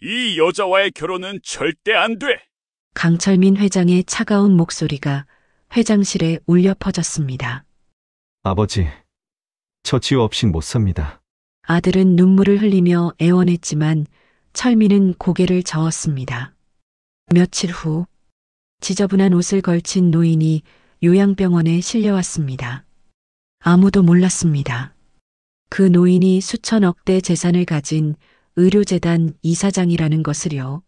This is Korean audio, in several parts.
이 여자와의 결혼은 절대 안 돼. 강철민 회장의 차가운 목소리가 회장실에 울려 퍼졌습니다. 아버지, 저 지우 없이 못 삽니다. 아들은 눈물을 흘리며 애원했지만 철민은 고개를 저었습니다. 며칠 후 지저분한 옷을 걸친 노인이 요양병원에 실려왔습니다. 아무도 몰랐습니다. 그 노인이 수천억대 재산을 가진 의료재단 이사장이라는 것을요.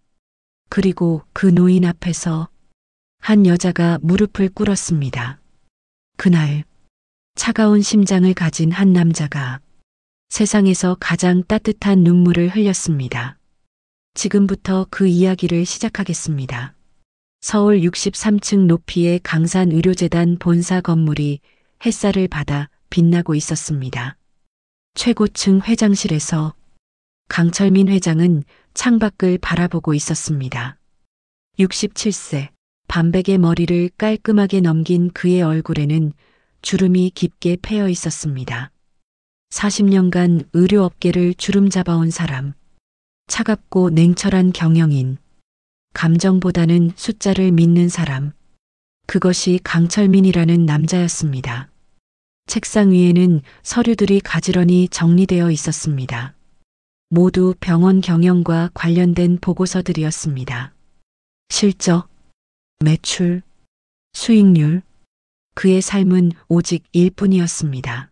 그리고 그 노인 앞에서 한 여자가 무릎을 꿇었습니다. 그날 차가운 심장을 가진 한 남자가 세상에서 가장 따뜻한 눈물을 흘렸습니다. 지금부터 그 이야기를 시작하겠습니다. 서울 63층 높이의 강산의료재단 본사 건물이 햇살을 받아 빛나고 있었습니다. 최고층 회장실에서 강철민 회장은 창밖을 바라보고 있었습니다. 67세, 반백의 머리를 깔끔하게 넘긴 그의 얼굴에는 주름이 깊게 패여 있었습니다. 40년간 의료업계를 주름 잡아온 사람, 차갑고 냉철한 경영인, 감정보다는 숫자를 믿는 사람, 그것이 강철민이라는 남자였습니다. 책상 위에는 서류들이 가지런히 정리되어 있었습니다. 모두 병원 경영과 관련된 보고서들이었습니다. 실적, 매출, 수익률, 그의 삶은 오직 일뿐이었습니다.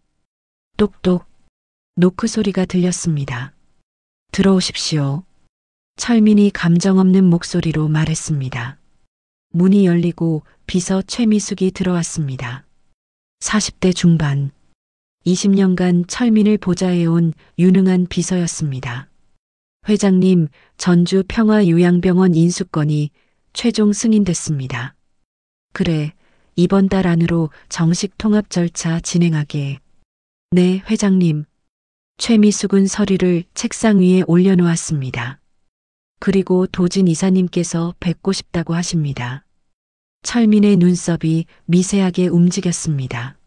똑똑, 노크 소리가 들렸습니다. 들어오십시오. 철민이 감정 없는 목소리로 말했습니다. 문이 열리고 비서 최미숙이 들어왔습니다. 40대 중반, 20년간 철민을 보좌해온 유능한 비서였습니다. 회장님, 전주 평화요양병원 인수건이 최종 승인됐습니다. 그래, 이번 달 안으로 정식 통합 절차 진행하게. 네, 회장님. 최미숙은 서류를 책상 위에 올려놓았습니다. 그리고 도진 이사님께서 뵙고 싶다고 하십니다. 철민의 눈썹이 미세하게 움직였습니다.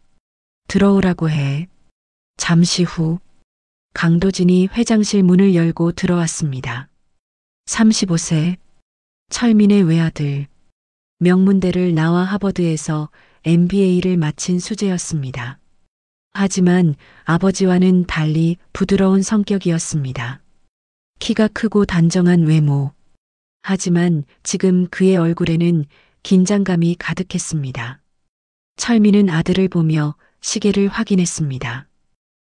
들어오라고 해. 잠시 후 강도진이 회장실 문을 열고 들어왔습니다. 35세, 철민의 외아들, 명문대를 나와 하버드에서 MBA를 마친 수재였습니다. 하지만 아버지와는 달리 부드러운 성격이었습니다. 키가 크고 단정한 외모. 하지만 지금 그의 얼굴에는 긴장감이 가득했습니다. 철민은 아들을 보며 시계를 확인했습니다.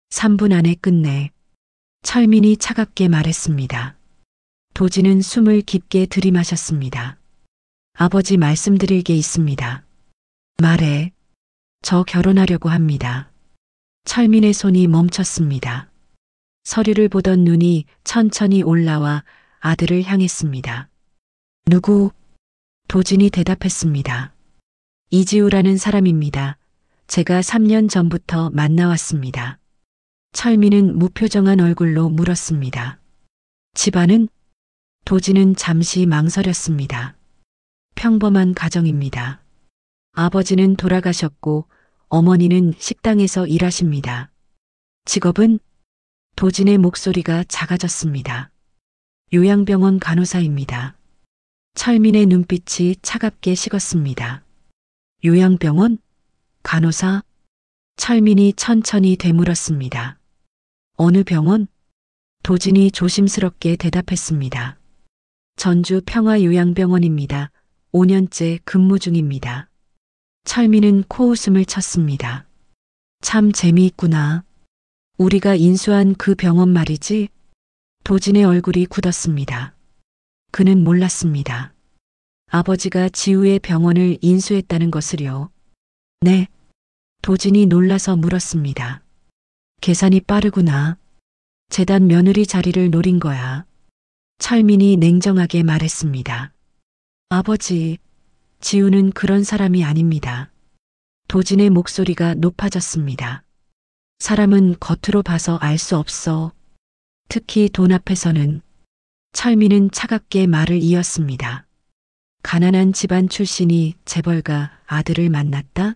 3분 안에 끝내. 철민이 차갑게 말했습니다. 도진은 숨을 깊게 들이마셨습니다. 아버지 말씀드릴 게 있습니다. 말해. 저 결혼하려고 합니다. 철민의 손이 멈췄습니다. 서류를 보던 눈이 천천히 올라와 아들을 향했습니다. 누구? 도진이 대답했습니다. 이지우라는 사람입니다. 제가 3년 전부터 만나왔습니다. 철민은 무표정한 얼굴로 물었습니다. 집안은? 도진은 잠시 망설였습니다. 평범한 가정입니다. 아버지는 돌아가셨고 어머니는 식당에서 일하십니다. 직업은? 도진의 목소리가 작아졌습니다. 요양병원 간호사입니다. 철민의 눈빛이 차갑게 식었습니다. 요양병원? 간호사? 철민이 천천히 되물었습니다. 어느 병원? 도진이 조심스럽게 대답했습니다. 전주 평화요양병원입니다. 5년째 근무 중입니다. 철민은 코웃음을 쳤습니다. 참 재미있구나. 우리가 인수한 그 병원 말이지? 도진의 얼굴이 굳었습니다. 그는 몰랐습니다. 아버지가 지우의 병원을 인수했다는 것을요. 네. 도진이 놀라서 물었습니다. 계산이 빠르구나. 재단 며느리 자리를 노린 거야. 철민이 냉정하게 말했습니다. 아버지, 지우는 그런 사람이 아닙니다. 도진의 목소리가 높아졌습니다. 사람은 겉으로 봐서 알 수 없어. 특히 돈 앞에서는. 철민은 차갑게 말을 이었습니다. 가난한 집안 출신이 재벌가 아들을 만났다?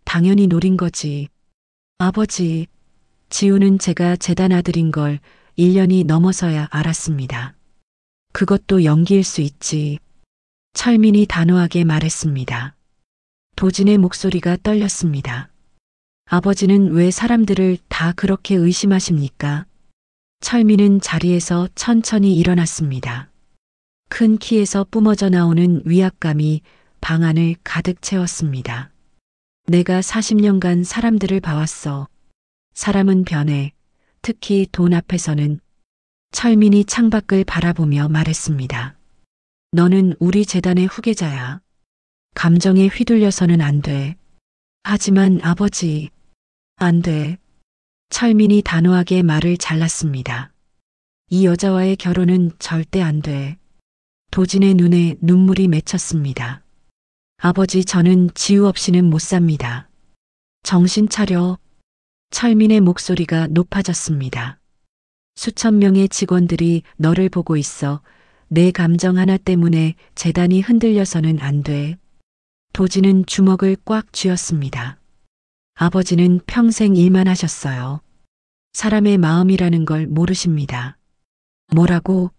당연히 노린 거지. 아버지, 지우는 제가 재단 아들인 걸 1년이 넘어서야 알았습니다. 그것도 연기일 수 있지. 철민이 단호하게 말했습니다. 도진의 목소리가 떨렸습니다. 아버지는 왜 사람들을 다 그렇게 의심하십니까? 철민은 자리에서 천천히 일어났습니다. 큰 키에서 뿜어져 나오는 위압감이 방 안을 가득 채웠습니다. 내가 40년간 사람들을 봐왔어. 사람은 변해. 특히 돈 앞에서는. 철민이 창밖을 바라보며 말했습니다. 너는 우리 재단의 후계자야. 감정에 휘둘려서는 안 돼. 하지만 아버지, 안 돼. 철민이 단호하게 말을 잘랐습니다. 이 여자와의 결혼은 절대 안 돼. 도진의 눈에 눈물이 맺혔습니다. 아버지, 저는 지우 없이는 못 삽니다. 정신 차려. 철민의 목소리가 높아졌습니다. 수천 명의 직원들이 너를 보고 있어. 내 감정 하나 때문에 재단이 흔들려서는 안 돼. 도진은 주먹을 꽉 쥐었습니다. 아버지는 평생 일만 하셨어요. 사람의 마음이라는 걸 모르십니다. 뭐라고?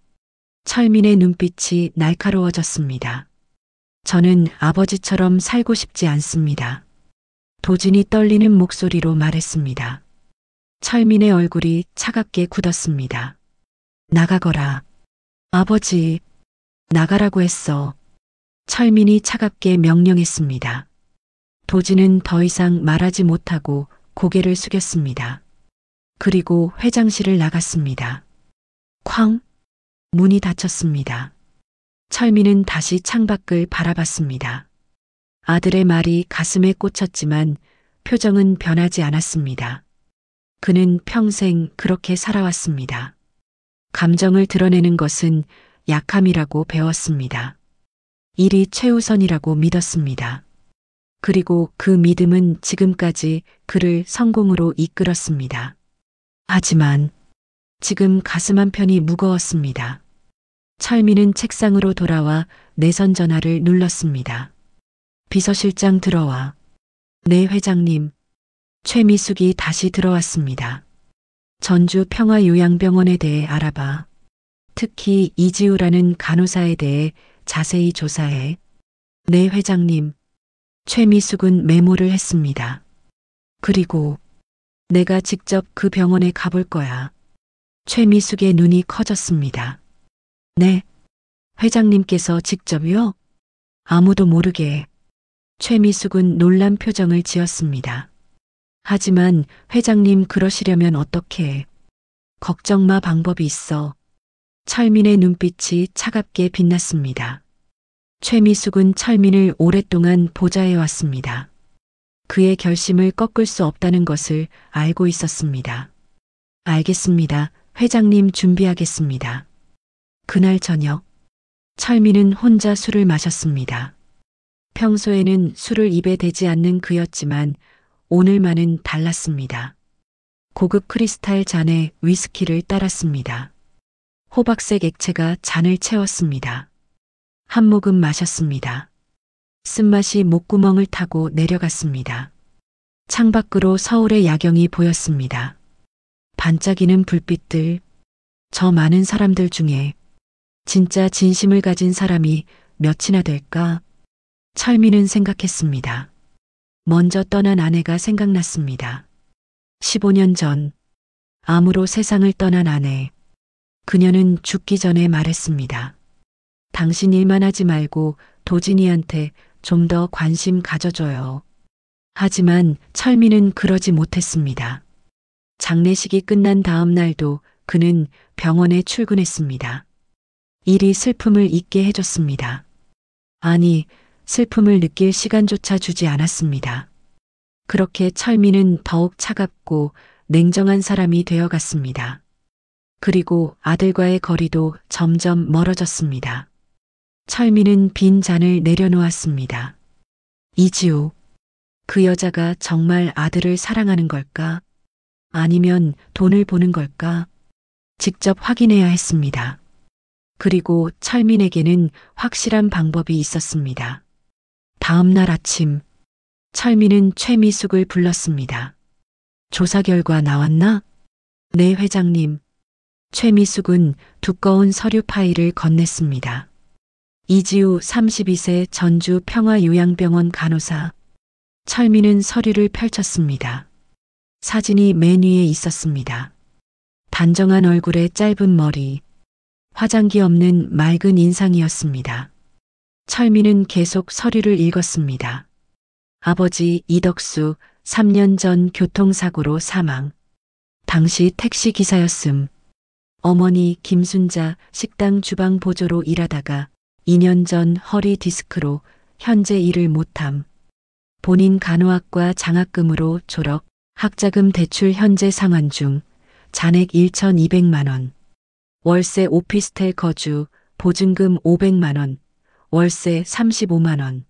철민의 눈빛이 날카로워졌습니다. 저는 아버지처럼 살고 싶지 않습니다. 도진이 떨리는 목소리로 말했습니다. 철민의 얼굴이 차갑게 굳었습니다. 나가거라. 아버지, 나가라고 했어. 철민이 차갑게 명령했습니다. 도진은 더 이상 말하지 못하고 고개를 숙였습니다. 그리고 회장실을 나갔습니다. 쾅! 문이 닫혔습니다. 철민은 다시 창밖을 바라봤습니다. 아들의 말이 가슴에 꽂혔지만 표정은 변하지 않았습니다. 그는 평생 그렇게 살아왔습니다. 감정을 드러내는 것은 약함이라고 배웠습니다. 일이 최우선이라고 믿었습니다. 그리고 그 믿음은 지금까지 그를 성공으로 이끌었습니다. 하지만 지금 가슴 한편이 무거웠습니다. 철민은 책상으로 돌아와 내선 전화를 눌렀습니다. 비서실장 들어와. 네, 회장님. 최미숙이 다시 들어왔습니다. 전주 평화요양병원에 대해 알아봐. 특히 이지우라는 간호사에 대해 자세히 조사해. 네, 회장님. 최미숙은 메모를 했습니다. 그리고 내가 직접 그 병원에 가볼 거야. 최미숙의 눈이 커졌습니다. 네. 회장님께서 직접요? 아무도 모르게. 최미숙은 놀란 표정을 지었습니다. 하지만 회장님 그러시려면 어떻게? 걱정 마, 방법이 있어. 철민의 눈빛이 차갑게 빛났습니다. 최미숙은 철민을 오랫동안 보좌해 왔습니다. 그의 결심을 꺾을 수 없다는 것을 알고 있었습니다. 알겠습니다. 회장님, 준비하겠습니다. 그날 저녁, 철민은 혼자 술을 마셨습니다. 평소에는 술을 입에 대지 않는 그였지만 오늘만은 달랐습니다. 고급 크리스탈 잔에 위스키를 따랐습니다. 호박색 액체가 잔을 채웠습니다. 한 모금 마셨습니다. 쓴맛이 목구멍을 타고 내려갔습니다. 창밖으로 서울의 야경이 보였습니다. 반짝이는 불빛들, 저 많은 사람들 중에 진짜 진심을 가진 사람이 몇이나 될까? 철민은 생각했습니다. 먼저 떠난 아내가 생각났습니다. 15년 전, 암으로 세상을 떠난 아내. 그녀는 죽기 전에 말했습니다. 당신 일만 하지 말고 도진이한테 좀 더 관심 가져줘요. 하지만 철민은 그러지 못했습니다. 장례식이 끝난 다음 날도 그는 병원에 출근했습니다. 일이 슬픔을 잊게 해줬습니다. 아니, 슬픔을 느낄 시간조차 주지 않았습니다. 그렇게 철민은 더욱 차갑고 냉정한 사람이 되어갔습니다. 그리고 아들과의 거리도 점점 멀어졌습니다. 철민은 빈 잔을 내려놓았습니다. 이지우, 그 여자가 정말 아들을 사랑하는 걸까? 아니면 돈을 보는 걸까? 직접 확인해야 했습니다. 그리고 철민에게는 확실한 방법이 있었습니다. 다음 날 아침, 철민은 최미숙을 불렀습니다. 조사 결과 나왔나? 네, 회장님. 최미숙은 두꺼운 서류 파일을 건넸습니다. 이지우 32세 전주 평화요양병원 간호사. 철민은 서류를 펼쳤습니다. 사진이 맨 위에 있었습니다. 단정한 얼굴에 짧은 머리, 화장기 없는 맑은 인상이었습니다. 철민은 계속 서류를 읽었습니다. 아버지 이덕수 3년 전 교통사고로 사망. 당시 택시기사였음. 어머니 김순자 식당 주방 보조로 일하다가 2년 전 허리 디스크로 현재 일을 못함. 본인 간호학과 장학금으로 졸업, 학자금 대출 현재 상환 중, 잔액 1,200만 원. 월세 오피스텔 거주, 보증금 500만 원, 월세 35만 원,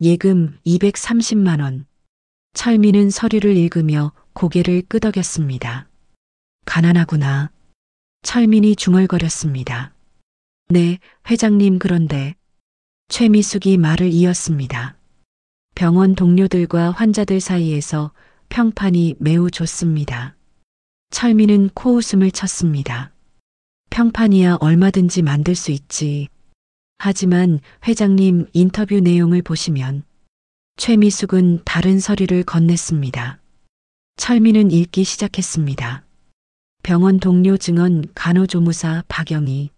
예금 230만 원. 철민은 서류를 읽으며 고개를 끄덕였습니다. 가난하구나. 철민이 중얼거렸습니다. 네, 회장님 그런데. 최미숙이 말을 이었습니다. 병원 동료들과 환자들 사이에서 평판이 매우 좋습니다. 철민은 코웃음을 쳤습니다. 평판이야 얼마든지 만들 수 있지. 하지만 회장님 인터뷰 내용을 보시면. 최미숙은 다른 서류를 건넸습니다. 철민은 읽기 시작했습니다. 병원 동료 증언 간호조무사 박영희.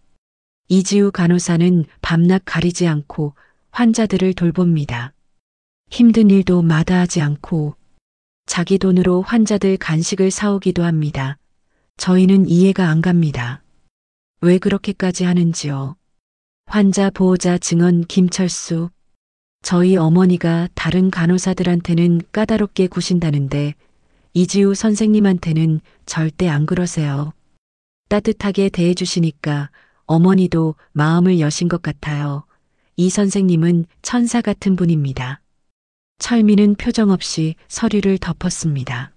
이지우 간호사는 밤낮 가리지 않고 환자들을 돌봅니다. 힘든 일도 마다하지 않고 자기 돈으로 환자들 간식을 사오기도 합니다. 저희는 이해가 안 갑니다. 왜 그렇게까지 하는지요. 환자 보호자 증언 김철수. 저희 어머니가 다른 간호사들한테는 까다롭게 구신다는데 이지우 선생님한테는 절대 안 그러세요. 따뜻하게 대해주시니까 어머니도 마음을 여신 것 같아요. 이 선생님은 천사 같은 분입니다. 철민은 표정 없이 서류를 덮었습니다.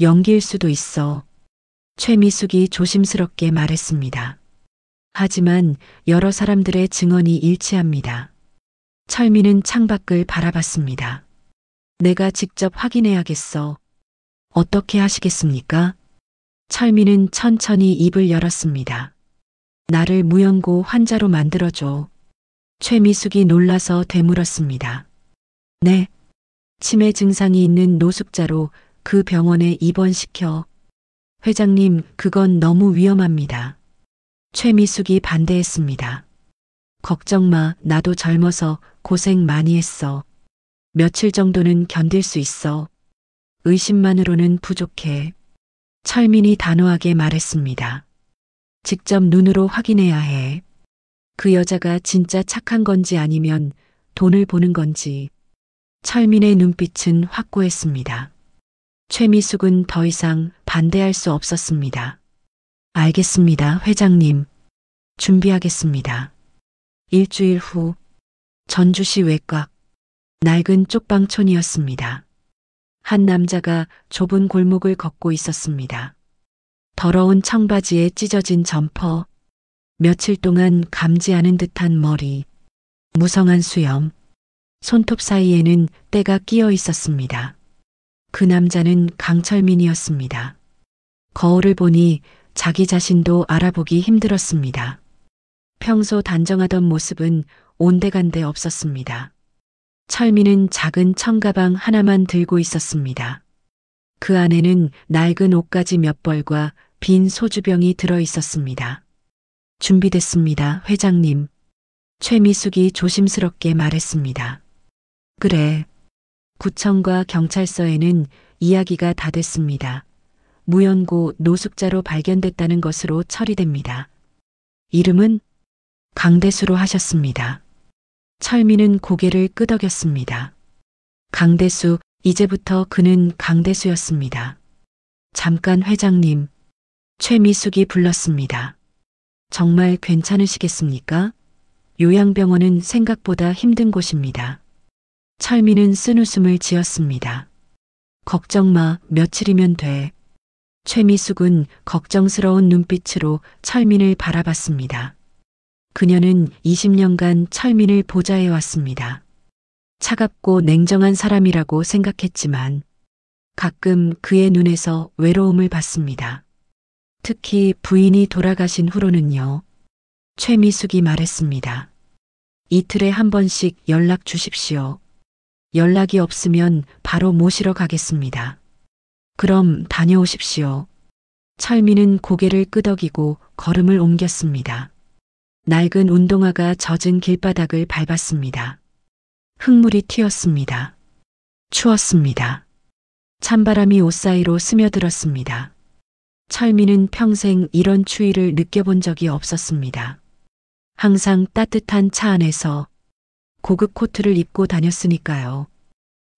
연기일 수도 있어. 최미숙이 조심스럽게 말했습니다. 하지만 여러 사람들의 증언이 일치합니다. 철민은 창밖을 바라봤습니다. 내가 직접 확인해야겠어. 어떻게 하시겠습니까? 철민은 천천히 입을 열었습니다. 나를 무연고 환자로 만들어줘. 최미숙이 놀라서 되물었습니다. 네. 치매 증상이 있는 노숙자로 그 병원에 입원시켜. 회장님, 그건 너무 위험합니다. 최미숙이 반대했습니다. 걱정 마, 나도 젊어서 고생 많이 했어. 며칠 정도는 견딜 수 있어. 의심만으로는 부족해. 철민이 단호하게 말했습니다. 직접 눈으로 확인해야 해. 그 여자가 진짜 착한 건지 아니면 돈을 보는 건지. 철민의 눈빛은 확고했습니다. 최미숙은 더 이상 반대할 수 없었습니다. 알겠습니다, 회장님. 준비하겠습니다. 일주일 후 전주시 외곽 낡은 쪽방촌이었습니다. 한 남자가 좁은 골목을 걷고 있었습니다. 더러운 청바지에 찢어진 점퍼, 며칠 동안 감지 않은 듯한 머리, 무성한 수염, 손톱 사이에는 때가 끼어 있었습니다. 그 남자는 강철민이었습니다. 거울을 보니 자기 자신도 알아보기 힘들었습니다. 평소 단정하던 모습은 온데간데 없었습니다. 철민은 작은 청가방 하나만 들고 있었습니다. 그 안에는 낡은 옷가지 몇 벌과 빈 소주병이 들어 있었습니다. 준비됐습니다, 회장님. 최미숙이 조심스럽게 말했습니다. 그래. 구청과 경찰서에는 이야기가 다 됐습니다. 무연고 노숙자로 발견됐다는 것으로 처리됩니다. 이름은 강대수로 하셨습니다. 철민은 고개를 끄덕였습니다. 강대수, 이제부터 그는 강대수였습니다. 잠깐 회장님. 최미숙이 불렀습니다. 정말 괜찮으시겠습니까? 요양병원은 생각보다 힘든 곳입니다. 철민은 쓴웃음을 지었습니다. 걱정 마, 며칠이면 돼. 최미숙은 걱정스러운 눈빛으로 철민을 바라봤습니다. 그녀는 20년간 철민을 보좌해왔습니다. 차갑고 냉정한 사람이라고 생각했지만 가끔 그의 눈에서 외로움을 봤습니다. 특히 부인이 돌아가신 후로는요. 최미숙이 말했습니다. 이틀에 한 번씩 연락 주십시오. 연락이 없으면 바로 모시러 가겠습니다. 그럼 다녀오십시오. 철민은 고개를 끄덕이고 걸음을 옮겼습니다. 낡은 운동화가 젖은 길바닥을 밟았습니다. 흙물이 튀었습니다. 추웠습니다. 찬바람이 옷 사이로 스며들었습니다. 철민은 평생 이런 추위를 느껴본 적이 없었습니다. 항상 따뜻한 차 안에서 고급 코트를 입고 다녔으니까요.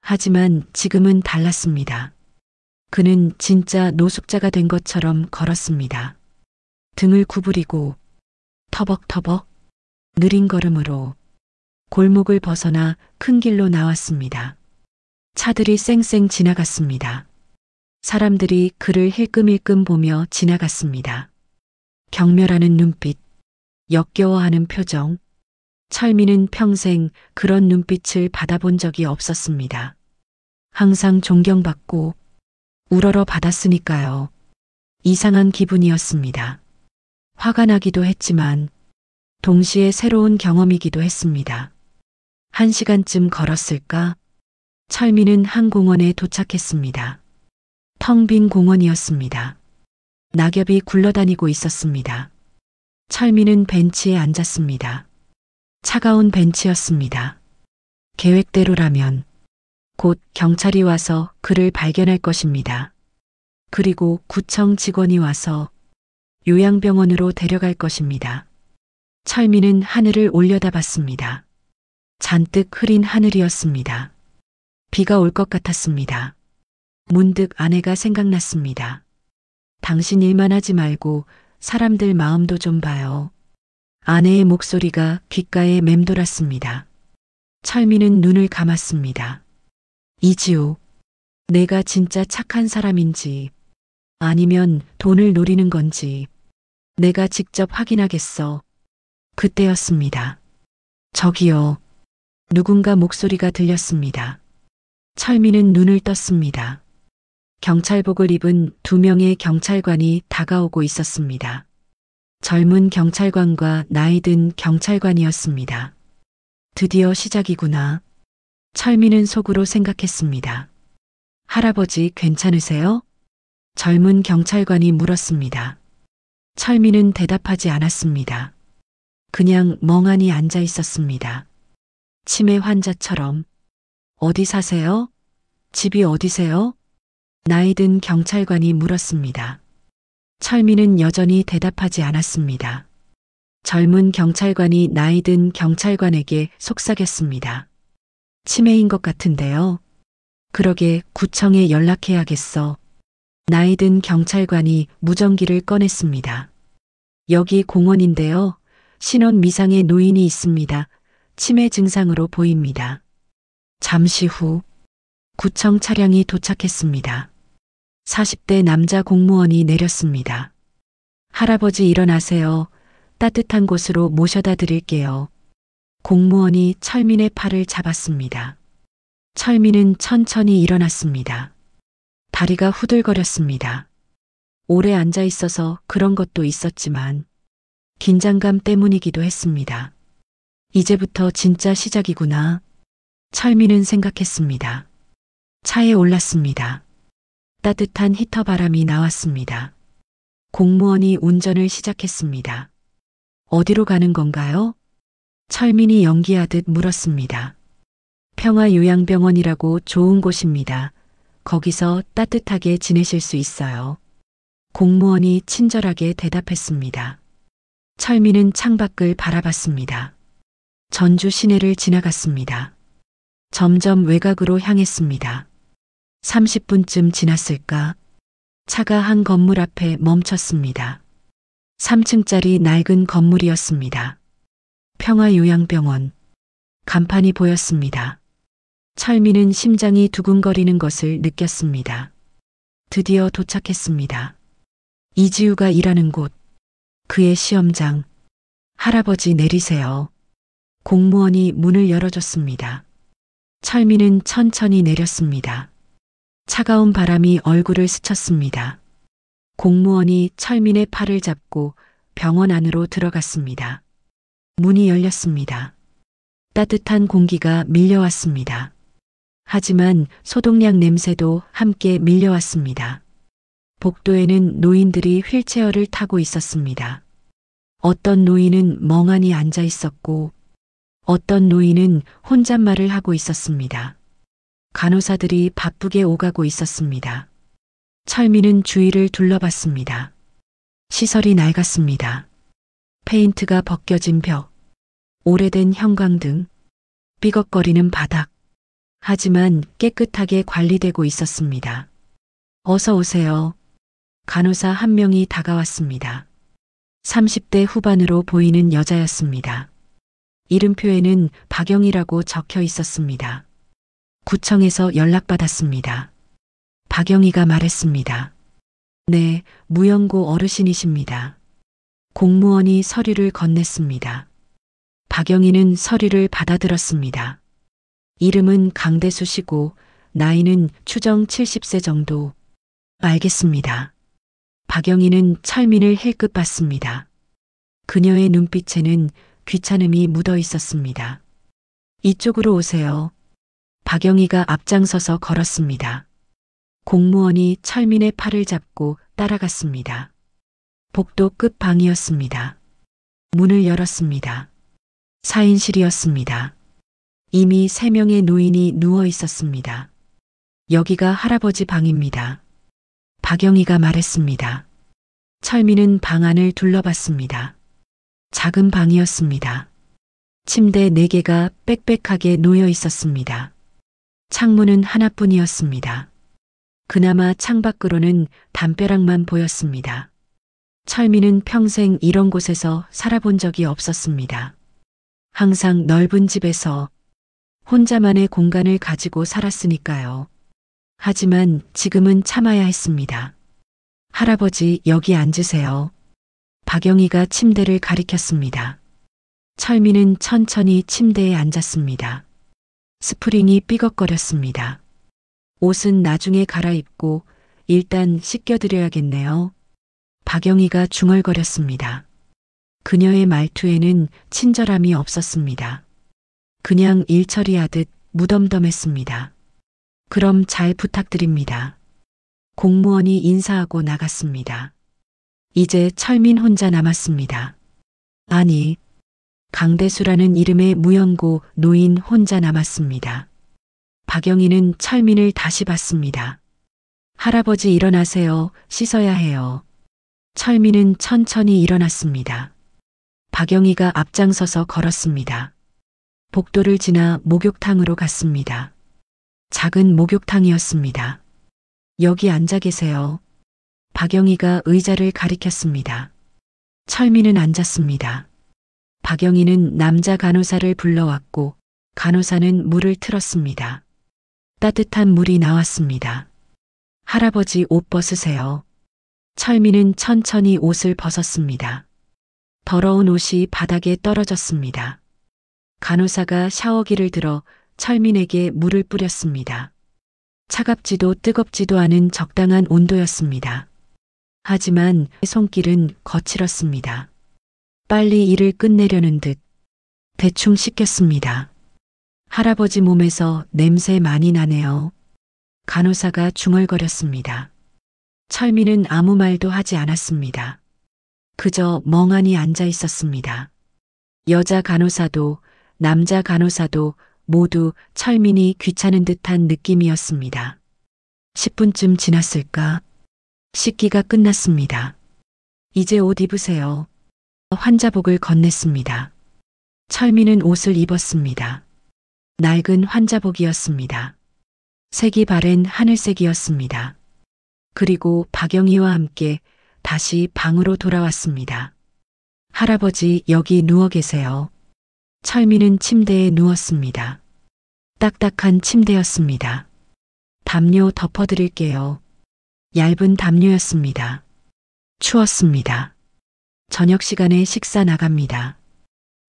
하지만 지금은 달랐습니다. 그는 진짜 노숙자가 된 것처럼 걸었습니다. 등을 구부리고 터벅터벅 느린 걸음으로 골목을 벗어나 큰 길로 나왔습니다. 차들이 쌩쌩 지나갔습니다. 사람들이 그를 힐끔힐끔 보며 지나갔습니다. 경멸하는 눈빛, 역겨워하는 표정. 철민은 평생 그런 눈빛을 받아본 적이 없었습니다. 항상 존경받고 우러러 받았으니까요. 이상한 기분이었습니다. 화가 나기도 했지만 동시에 새로운 경험이기도 했습니다. 1시간쯤 걸었을까? 철민은 한 공원에 도착했습니다. 텅 빈 공원이었습니다. 낙엽이 굴러다니고 있었습니다. 철민은 벤치에 앉았습니다. 차가운 벤치였습니다. 계획대로라면 곧 경찰이 와서 그를 발견할 것입니다. 그리고 구청 직원이 와서 요양병원으로 데려갈 것입니다. 철민은 하늘을 올려다봤습니다. 잔뜩 흐린 하늘이었습니다. 비가 올 것 같았습니다. 문득 아내가 생각났습니다. 당신 일만 하지 말고 사람들 마음도 좀 봐요. 아내의 목소리가 귓가에 맴돌았습니다. 철민은 눈을 감았습니다. 이지우, 내가 진짜 착한 사람인지 아니면 돈을 노리는 건지 내가 직접 확인하겠어. 그때였습니다. 저기요. 누군가 목소리가 들렸습니다. 철민은 눈을 떴습니다. 경찰복을 입은 2명의 경찰관이 다가오고 있었습니다. 젊은 경찰관과 나이든 경찰관이었습니다. 드디어 시작이구나. 철민은 속으로 생각했습니다. 할아버지 괜찮으세요? 젊은 경찰관이 물었습니다. 철민은 대답하지 않았습니다. 그냥 멍하니 앉아 있었습니다. 치매 환자처럼. 어디 사세요? 집이 어디세요? 나이든 경찰관이 물었습니다. 철민은 여전히 대답하지 않았습니다. 젊은 경찰관이 나이든 경찰관에게 속삭였습니다. 치매인 것 같은데요. 그러게 구청에 연락해야겠어. 나이든 경찰관이 무전기를 꺼냈습니다. 여기 공원인데요. 신원 미상의 노인이 있습니다. 치매 증상으로 보입니다. 잠시 후 구청 차량이 도착했습니다. 40대 남자 공무원이 내렸습니다. 할아버지 일어나세요. 따뜻한 곳으로 모셔다 드릴게요. 공무원이 철민의 팔을 잡았습니다. 철민은 천천히 일어났습니다. 다리가 후들거렸습니다. 오래 앉아 있어서 그런 것도 있었지만 긴장감 때문이기도 했습니다. 이제부터 진짜 시작이구나. 철민은 생각했습니다. 차에 올랐습니다. 따뜻한 히터 바람이 나왔습니다. 공무원이 운전을 시작했습니다. 어디로 가는 건가요? 철민이 연기하듯 물었습니다. 평화요양병원이라고 좋은 곳입니다. 거기서 따뜻하게 지내실 수 있어요. 공무원이 친절하게 대답했습니다. 철민은 창밖을 바라봤습니다. 전주 시내를 지나갔습니다. 점점 외곽으로 향했습니다. 30분쯤 지났을까? 차가 한 건물 앞에 멈췄습니다. 3층짜리 낡은 건물이었습니다. 평화요양병원. 간판이 보였습니다. 철민은 심장이 두근거리는 것을 느꼈습니다. 드디어 도착했습니다. 이지우가 일하는 곳. 그의 시험장. 할아버지 내리세요. 공무원이 문을 열어줬습니다. 철민은 천천히 내렸습니다. 차가운 바람이 얼굴을 스쳤습니다. 공무원이 철민의 팔을 잡고 병원 안으로 들어갔습니다. 문이 열렸습니다. 따뜻한 공기가 밀려왔습니다. 하지만 소독약 냄새도 함께 밀려왔습니다. 복도에는 노인들이 휠체어를 타고 있었습니다. 어떤 노인은 멍하니 앉아 있었고 어떤 노인은 혼잣말을 하고 있었습니다. 간호사들이 바쁘게 오가고 있었습니다. 철민은 주위를 둘러봤습니다. 시설이 낡았습니다. 페인트가 벗겨진 벽, 오래된 형광등, 삐걱거리는 바닥. 하지만 깨끗하게 관리되고 있었습니다. 어서 오세요. 간호사 한 명이 다가왔습니다. 30대 후반으로 보이는 여자였습니다. 이름표에는 박영이라고 적혀 있었습니다. 구청에서 연락받았습니다. 박영이가 말했습니다. 네, 무연고 어르신이십니다. 공무원이 서류를 건넸습니다. 박영이는 서류를 받아들었습니다. 이름은 강대수 씨고 나이는 추정 70세 정도. 알겠습니다. 박영이는 철민을 힐끗 봤습니다. 그녀의 눈빛에는 귀찮음이 묻어 있었습니다. 이쪽으로 오세요. 박영이가 앞장서서 걸었습니다. 공무원이 철민의 팔을 잡고 따라갔습니다. 복도 끝 방이었습니다. 문을 열었습니다. 사인실이었습니다. 이미 3명의 노인이 누워 있었습니다. 여기가 할아버지 방입니다. 박영이가 말했습니다. 철민은 방 안을 둘러봤습니다. 작은 방이었습니다. 침대 4개가 빽빽하게 놓여 있었습니다. 창문은 하나뿐이었습니다. 그나마 창밖으로는 담벼락만 보였습니다. 철민은 평생 이런 곳에서 살아본 적이 없었습니다. 항상 넓은 집에서 혼자만의 공간을 가지고 살았으니까요. 하지만 지금은 참아야 했습니다. 할아버지, 여기 앉으세요. 박영이가 침대를 가리켰습니다. 철민은 천천히 침대에 앉았습니다. 스프링이 삐걱거렸습니다. 옷은 나중에 갈아입고 일단 씻겨드려야겠네요. 박영이가 중얼거렸습니다. 그녀의 말투에는 친절함이 없었습니다. 그냥 일 처리하듯 무덤덤했습니다. 그럼 잘 부탁드립니다. 공무원이 인사하고 나갔습니다. 이제 철민 혼자 남았습니다. 아니, 강대수라는 이름의 무연고 노인 혼자 남았습니다. 박영이는 철민을 다시 봤습니다. 할아버지 일어나세요. 씻어야 해요. 철민은 천천히 일어났습니다. 박영이가 앞장서서 걸었습니다. 복도를 지나 목욕탕으로 갔습니다. 작은 목욕탕이었습니다. 여기 앉아 계세요. 박영이가 의자를 가리켰습니다. 철민은 앉았습니다. 박영이는 남자 간호사를 불러왔고 간호사는 물을 틀었습니다. 따뜻한 물이 나왔습니다. 할아버지 옷 벗으세요. 철민은 천천히 옷을 벗었습니다. 더러운 옷이 바닥에 떨어졌습니다. 간호사가 샤워기를 들어 철민에게 물을 뿌렸습니다. 차갑지도 뜨겁지도 않은 적당한 온도였습니다. 하지만 손길은 거칠었습니다. 빨리 일을 끝내려는 듯 대충 씻겼습니다. 할아버지 몸에서 냄새 많이 나네요. 간호사가 중얼거렸습니다. 철민은 아무 말도 하지 않았습니다. 그저 멍하니 앉아 있었습니다. 여자 간호사도 남자 간호사도 모두 철민이 귀찮은 듯한 느낌이었습니다. 10분쯤 지났을까? 씻기가 끝났습니다. 이제 옷 입으세요. 환자복을 건넸습니다. 철민은 옷을 입었습니다. 낡은 환자복이었습니다. 색이 바랜 하늘색이었습니다. 그리고 박영희와 함께 다시 방으로 돌아왔습니다. 할아버지, 여기 누워 계세요. 철민은 침대에 누웠습니다. 딱딱한 침대였습니다. 담요 덮어드릴게요. 얇은 담요였습니다. 추웠습니다. 저녁 시간에 식사 나갑니다.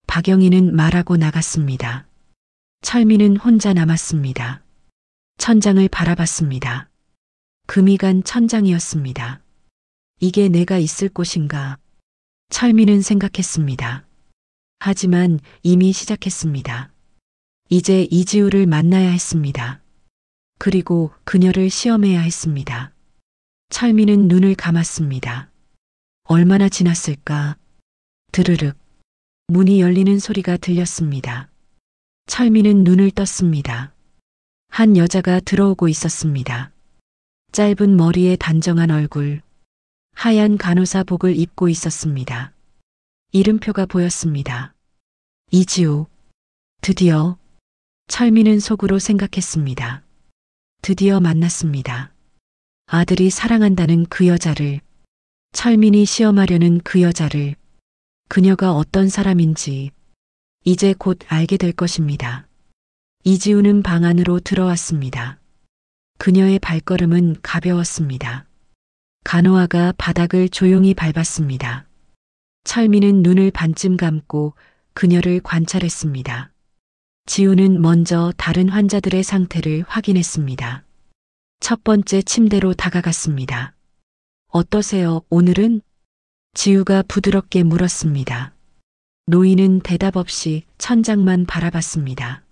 박영희는 말하고 나갔습니다. 철민은 혼자 남았습니다. 천장을 바라봤습니다. 금이 간 천장이었습니다. 이게 내가 있을 곳인가? 철민은 생각했습니다. 하지만 이미 시작했습니다. 이제 이지우를 만나야 했습니다. 그리고 그녀를 시험해야 했습니다. 철민은 눈을 감았습니다. 얼마나 지났을까? 드르륵. 문이 열리는 소리가 들렸습니다. 철민은 눈을 떴습니다. 한 여자가 들어오고 있었습니다. 짧은 머리에 단정한 얼굴, 하얀 간호사복을 입고 있었습니다. 이름표가 보였습니다. 이지우. 드디어. 철민은 속으로 생각했습니다. 드디어 만났습니다. 아들이 사랑한다는 그 여자를, 철민이 시험하려는 그 여자를, 그녀가 어떤 사람인지 이제 곧 알게 될 것입니다. 이지우는 방 안으로 들어왔습니다. 그녀의 발걸음은 가벼웠습니다. 간호아가 바닥을 조용히 밟았습니다. 철민은 눈을 반쯤 감고 그녀를 관찰했습니다. 지우는 먼저 다른 환자들의 상태를 확인했습니다. 첫 번째 침대로 다가갔습니다. 어떠세요, 오늘은? 지우가 부드럽게 물었습니다. 노인은 대답 없이 천장만 바라봤습니다.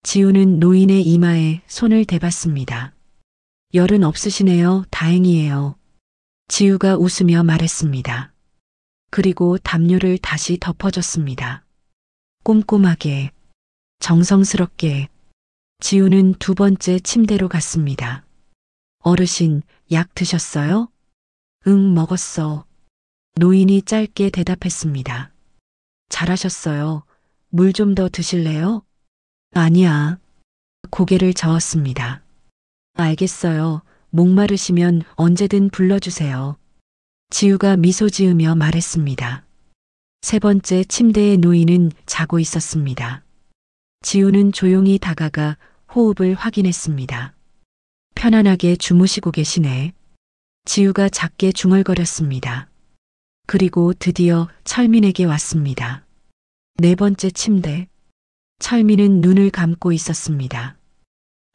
지우는 노인의 이마에 손을 대봤습니다. 열은 없으시네요. 다행이에요. 지우가 웃으며 말했습니다. 그리고 담요를 다시 덮어줬습니다. 꼼꼼하게, 정성스럽게. 지우는 두 번째 침대로 갔습니다. 어르신, 약 드셨어요? 응, 먹었어. 노인이 짧게 대답했습니다. 잘하셨어요. 물 좀 더 드실래요? 아니야. 고개를 저었습니다. 알겠어요. 목마르시면 언제든 불러주세요. 지우가 미소 지으며 말했습니다. 세 번째 침대의 노인은 자고 있었습니다. 지우는 조용히 다가가 호흡을 확인했습니다. 편안하게 주무시고 계시네. 지우가 작게 중얼거렸습니다. 그리고 드디어 철민에게 왔습니다. 네 번째 침대. 철민은 눈을 감고 있었습니다.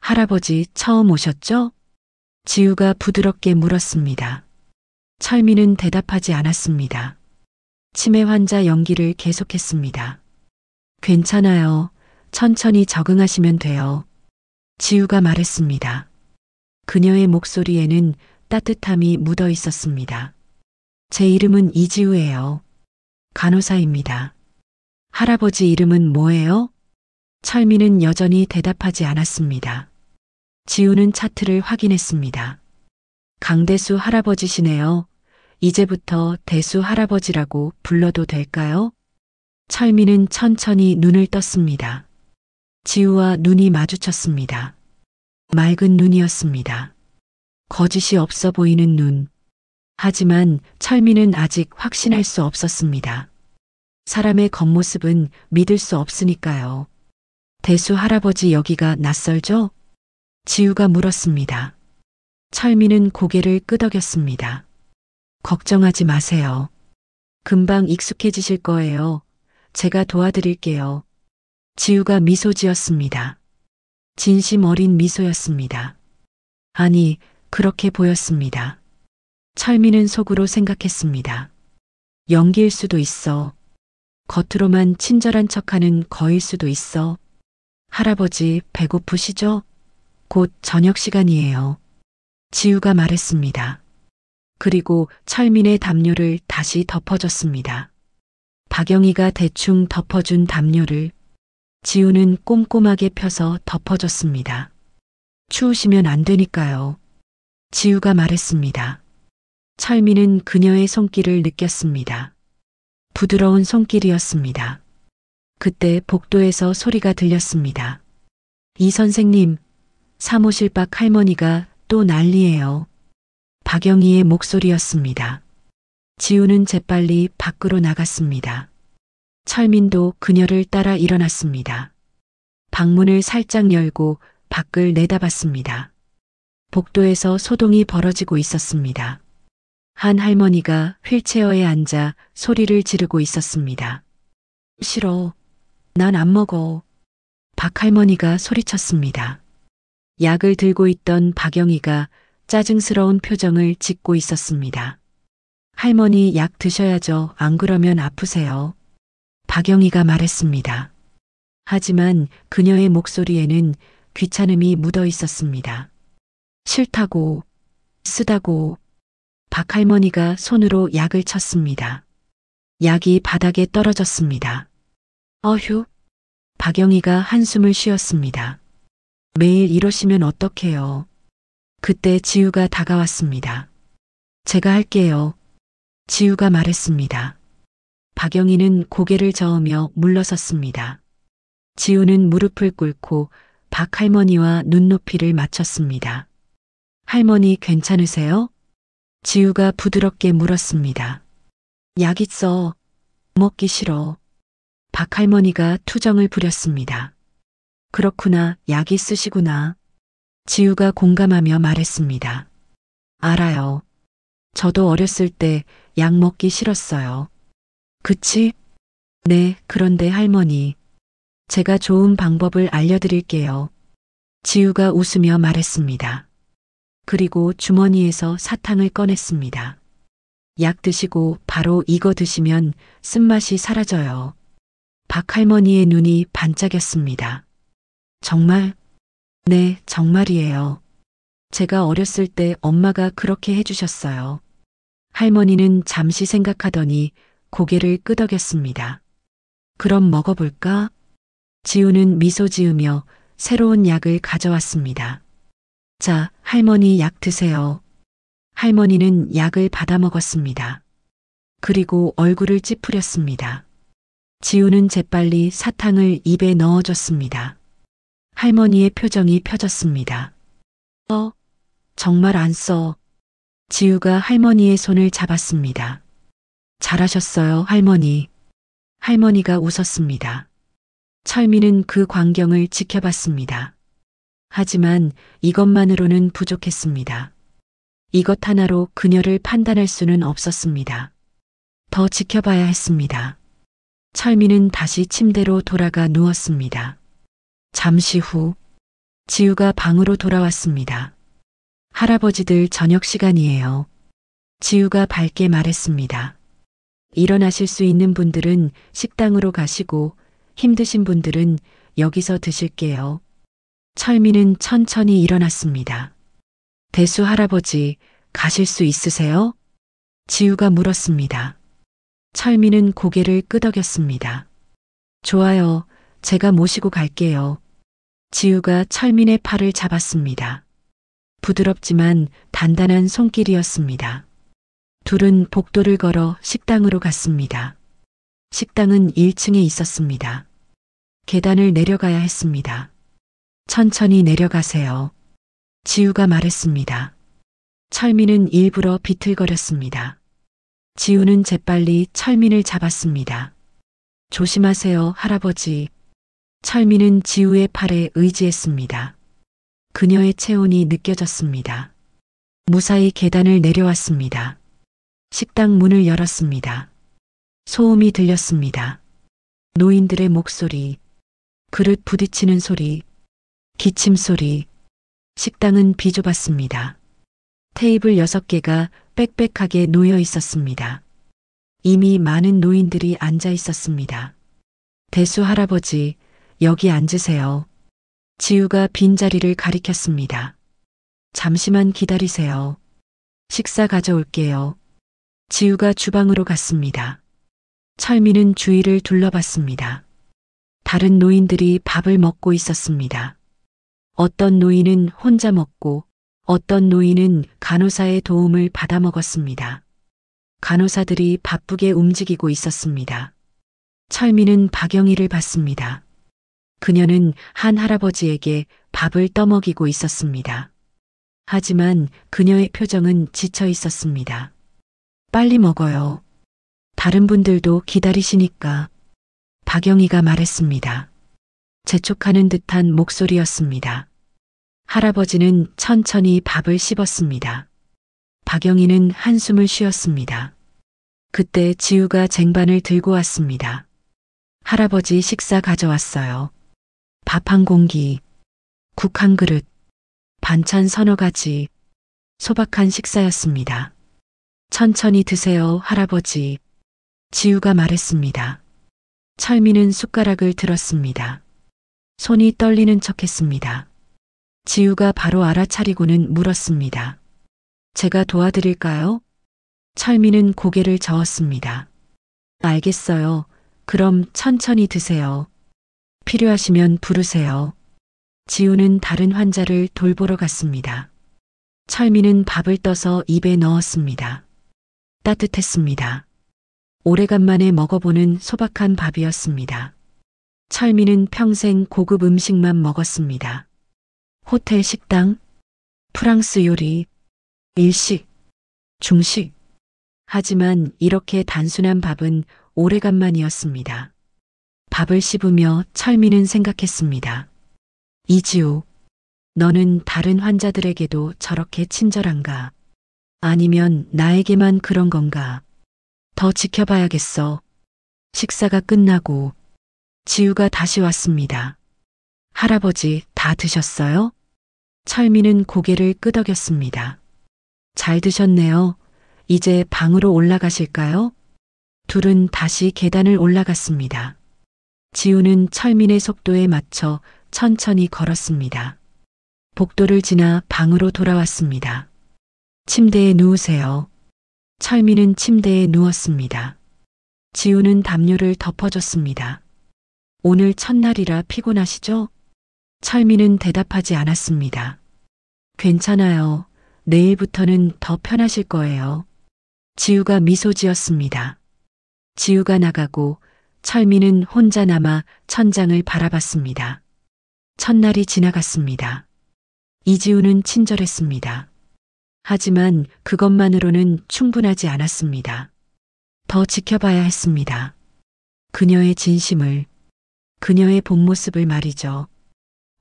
할아버지 처음 오셨죠? 지우가 부드럽게 물었습니다. 철민은 대답하지 않았습니다. 치매 환자 연기를 계속했습니다. 괜찮아요. 천천히 적응하시면 돼요. 지우가 말했습니다. 그녀의 목소리에는 따뜻함이 묻어 있었습니다. 제 이름은 이지우예요. 간호사입니다. 할아버지 이름은 뭐예요? 철민은 여전히 대답하지 않았습니다. 지우는 차트를 확인했습니다. 강대수 할아버지시네요. 이제부터 대수 할아버지라고 불러도 될까요? 철민은 천천히 눈을 떴습니다. 지우와 눈이 마주쳤습니다. 맑은 눈이었습니다. 거짓이 없어 보이는 눈. 하지만 철민은 아직 확신할 수 없었습니다. 사람의 겉모습은 믿을 수 없으니까요. 대수 할아버지 여기가 낯설죠? 지우가 물었습니다. 철민은 고개를 끄덕였습니다. 걱정하지 마세요. 금방 익숙해지실 거예요. 제가 도와드릴게요. 지우가 미소 지었습니다. 진심 어린 미소였습니다. 아니, 그렇게 보였습니다. 철민은 속으로 생각했습니다. 연기일 수도 있어. 겉으로만 친절한 척하는 거일 수도 있어. 할아버지 배고프시죠? 곧 저녁 시간이에요. 지우가 말했습니다. 그리고 철민의 담요를 다시 덮어줬습니다. 박영희가 대충 덮어준 담요를 지우는 꼼꼼하게 펴서 덮어줬습니다. 추우시면 안 되니까요. 지우가 말했습니다. 철민은 그녀의 손길을 느꼈습니다. 부드러운 손길이었습니다. 그때 복도에서 소리가 들렸습니다. 이 선생님, 사무실 밖 할머니가 또 난리예요. 박영희의 목소리였습니다. 지우는 재빨리 밖으로 나갔습니다. 철민도 그녀를 따라 일어났습니다. 방문을 살짝 열고 밖을 내다봤습니다. 복도에서 소동이 벌어지고 있었습니다. 한 할머니가 휠체어에 앉아 소리를 지르고 있었습니다. 싫어. 난 안 먹어. 박 할머니가 소리쳤습니다. 약을 들고 있던 박영희가 짜증스러운 표정을 짓고 있었습니다. 할머니 약 드셔야죠. 안 그러면 아프세요. 박영희가 말했습니다. 하지만 그녀의 목소리에는 귀찮음이 묻어 있었습니다. 싫다고, 쓰다고. 박할머니가 손으로 약을 쳤습니다. 약이 바닥에 떨어졌습니다. 어휴. 박영희가 한숨을 쉬었습니다. 매일 이러시면 어떡해요. 그때 지우가 다가왔습니다. 제가 할게요. 지우가 말했습니다. 박영희는 고개를 저으며 물러섰습니다. 지우는 무릎을 꿇고 박할머니와 눈높이를 맞췄습니다. 할머니 괜찮으세요? 지우가 부드럽게 물었습니다. 약 있어. 먹기 싫어. 박할머니가 투정을 부렸습니다. 그렇구나, 약 있으시구나. 지우가 공감하며 말했습니다. 알아요. 저도 어렸을 때 약 먹기 싫었어요. 그치? 네, 그런데 할머니. 제가 좋은 방법을 알려드릴게요. 지우가 웃으며 말했습니다. 그리고 주머니에서 사탕을 꺼냈습니다. 약 드시고 바로 이거 드시면 쓴맛이 사라져요. 박할머니의 눈이 반짝였습니다. 정말? 네, 정말이에요. 제가 어렸을 때 엄마가 그렇게 해주셨어요. 할머니는 잠시 생각하더니 고개를 끄덕였습니다. 그럼 먹어볼까? 지우는 미소 지으며 새로운 약을 가져왔습니다. 자, 할머니 약 드세요. 할머니는 약을 받아 먹었습니다. 그리고 얼굴을 찌푸렸습니다. 지우는 재빨리 사탕을 입에 넣어줬습니다. 할머니의 표정이 펴졌습니다. 정말 안 써. 지우가 할머니의 손을 잡았습니다. 잘하셨어요, 할머니. 할머니가 웃었습니다. 철미는 그 광경을 지켜봤습니다. 하지만 이것만으로는 부족했습니다. 이것 하나로 그녀를 판단할 수는 없었습니다. 더 지켜봐야 했습니다. 철미는 다시 침대로 돌아가 누웠습니다. 잠시 후 지우가 방으로 돌아왔습니다. 할아버지들 저녁 시간이에요. 지우가 밝게 말했습니다. 일어나실 수 있는 분들은 식당으로 가시고 힘드신 분들은 여기서 드실게요. 철미는 천천히 일어났습니다. 대수 할아버지, 가실 수 있으세요? 지우가 물었습니다. 철미는 고개를 끄덕였습니다. 좋아요. 제가 모시고 갈게요. 지우가 철민의 팔을 잡았습니다. 부드럽지만 단단한 손길이었습니다. 둘은 복도를 걸어 식당으로 갔습니다. 식당은 1층에 있었습니다. 계단을 내려가야 했습니다. 천천히 내려가세요. 지우가 말했습니다. 철민은 일부러 비틀거렸습니다. 지우는 재빨리 철민을 잡았습니다. 조심하세요, 할아버지. 철민은 지우의 팔에 의지했습니다. 그녀의 체온이 느껴졌습니다. 무사히 계단을 내려왔습니다. 식당 문을 열었습니다. 소음이 들렸습니다. 노인들의 목소리, 그릇 부딪히는 소리, 기침 소리. 식당은 비좁았습니다. 테이블 6개가 빽빽하게 놓여 있었습니다. 이미 많은 노인들이 앉아 있었습니다. 대수 할아버지, 여기 앉으세요. 지우가 빈자리를 가리켰습니다. 잠시만 기다리세요. 식사 가져올게요. 지우가 주방으로 갔습니다. 철미는 주위를 둘러봤습니다. 다른 노인들이 밥을 먹고 있었습니다. 어떤 노인은 혼자 먹고 어떤 노인은 간호사의 도움을 받아 먹었습니다. 간호사들이 바쁘게 움직이고 있었습니다. 철미는 박영희를 봤습니다. 그녀는 한 할아버지에게 밥을 떠먹이고 있었습니다. 하지만 그녀의 표정은 지쳐 있었습니다. 빨리 먹어요. 다른 분들도 기다리시니까. 박영희가 말했습니다. 재촉하는 듯한 목소리였습니다. 할아버지는 천천히 밥을 씹었습니다. 박영희는 한숨을 쉬었습니다. 그때 지우가 쟁반을 들고 왔습니다. 할아버지 식사 가져왔어요. 밥 한 공기, 국 한 그릇, 반찬 서너 가지, 소박한 식사였습니다. 천천히 드세요, 할아버지. 지우가 말했습니다. 철민은 숟가락을 들었습니다. 손이 떨리는 척했습니다. 지우가 바로 알아차리고는 물었습니다. 제가 도와드릴까요? 철민은 고개를 저었습니다. 알겠어요. 그럼 천천히 드세요. 필요하시면 부르세요. 지우는 다른 환자를 돌보러 갔습니다. 철민은 밥을 떠서 입에 넣었습니다. 따뜻했습니다. 오래간만에 먹어보는 소박한 밥이었습니다. 철민은 평생 고급 음식만 먹었습니다. 호텔 식당, 프랑스 요리, 일식, 중식. 하지만 이렇게 단순한 밥은 오래간만이었습니다. 밥을 씹으며 철민은 생각했습니다. 이지우, 너는 다른 환자들에게도 저렇게 친절한가? 아니면 나에게만 그런 건가? 더 지켜봐야겠어. 식사가 끝나고 지우가 다시 왔습니다. 할아버지, 다 드셨어요? 철민은 고개를 끄덕였습니다. 잘 드셨네요. 이제 방으로 올라가실까요? 둘은 다시 계단을 올라갔습니다. 지우는 철민의 속도에 맞춰 천천히 걸었습니다. 복도를 지나 방으로 돌아왔습니다. 침대에 누우세요. 철민은 침대에 누웠습니다. 지우는 담요를 덮어줬습니다. 오늘 첫날이라 피곤하시죠? 철민은 대답하지 않았습니다. 괜찮아요. 내일부터는 더 편하실 거예요. 지우가 미소 지었습니다. 지우가 나가고 철민은 혼자 남아 천장을 바라봤습니다. 첫날이 지나갔습니다. 이지우는 친절했습니다. 하지만 그것만으로는 충분하지 않았습니다. 더 지켜봐야 했습니다. 그녀의 진심을, 그녀의 본 모습을 말이죠.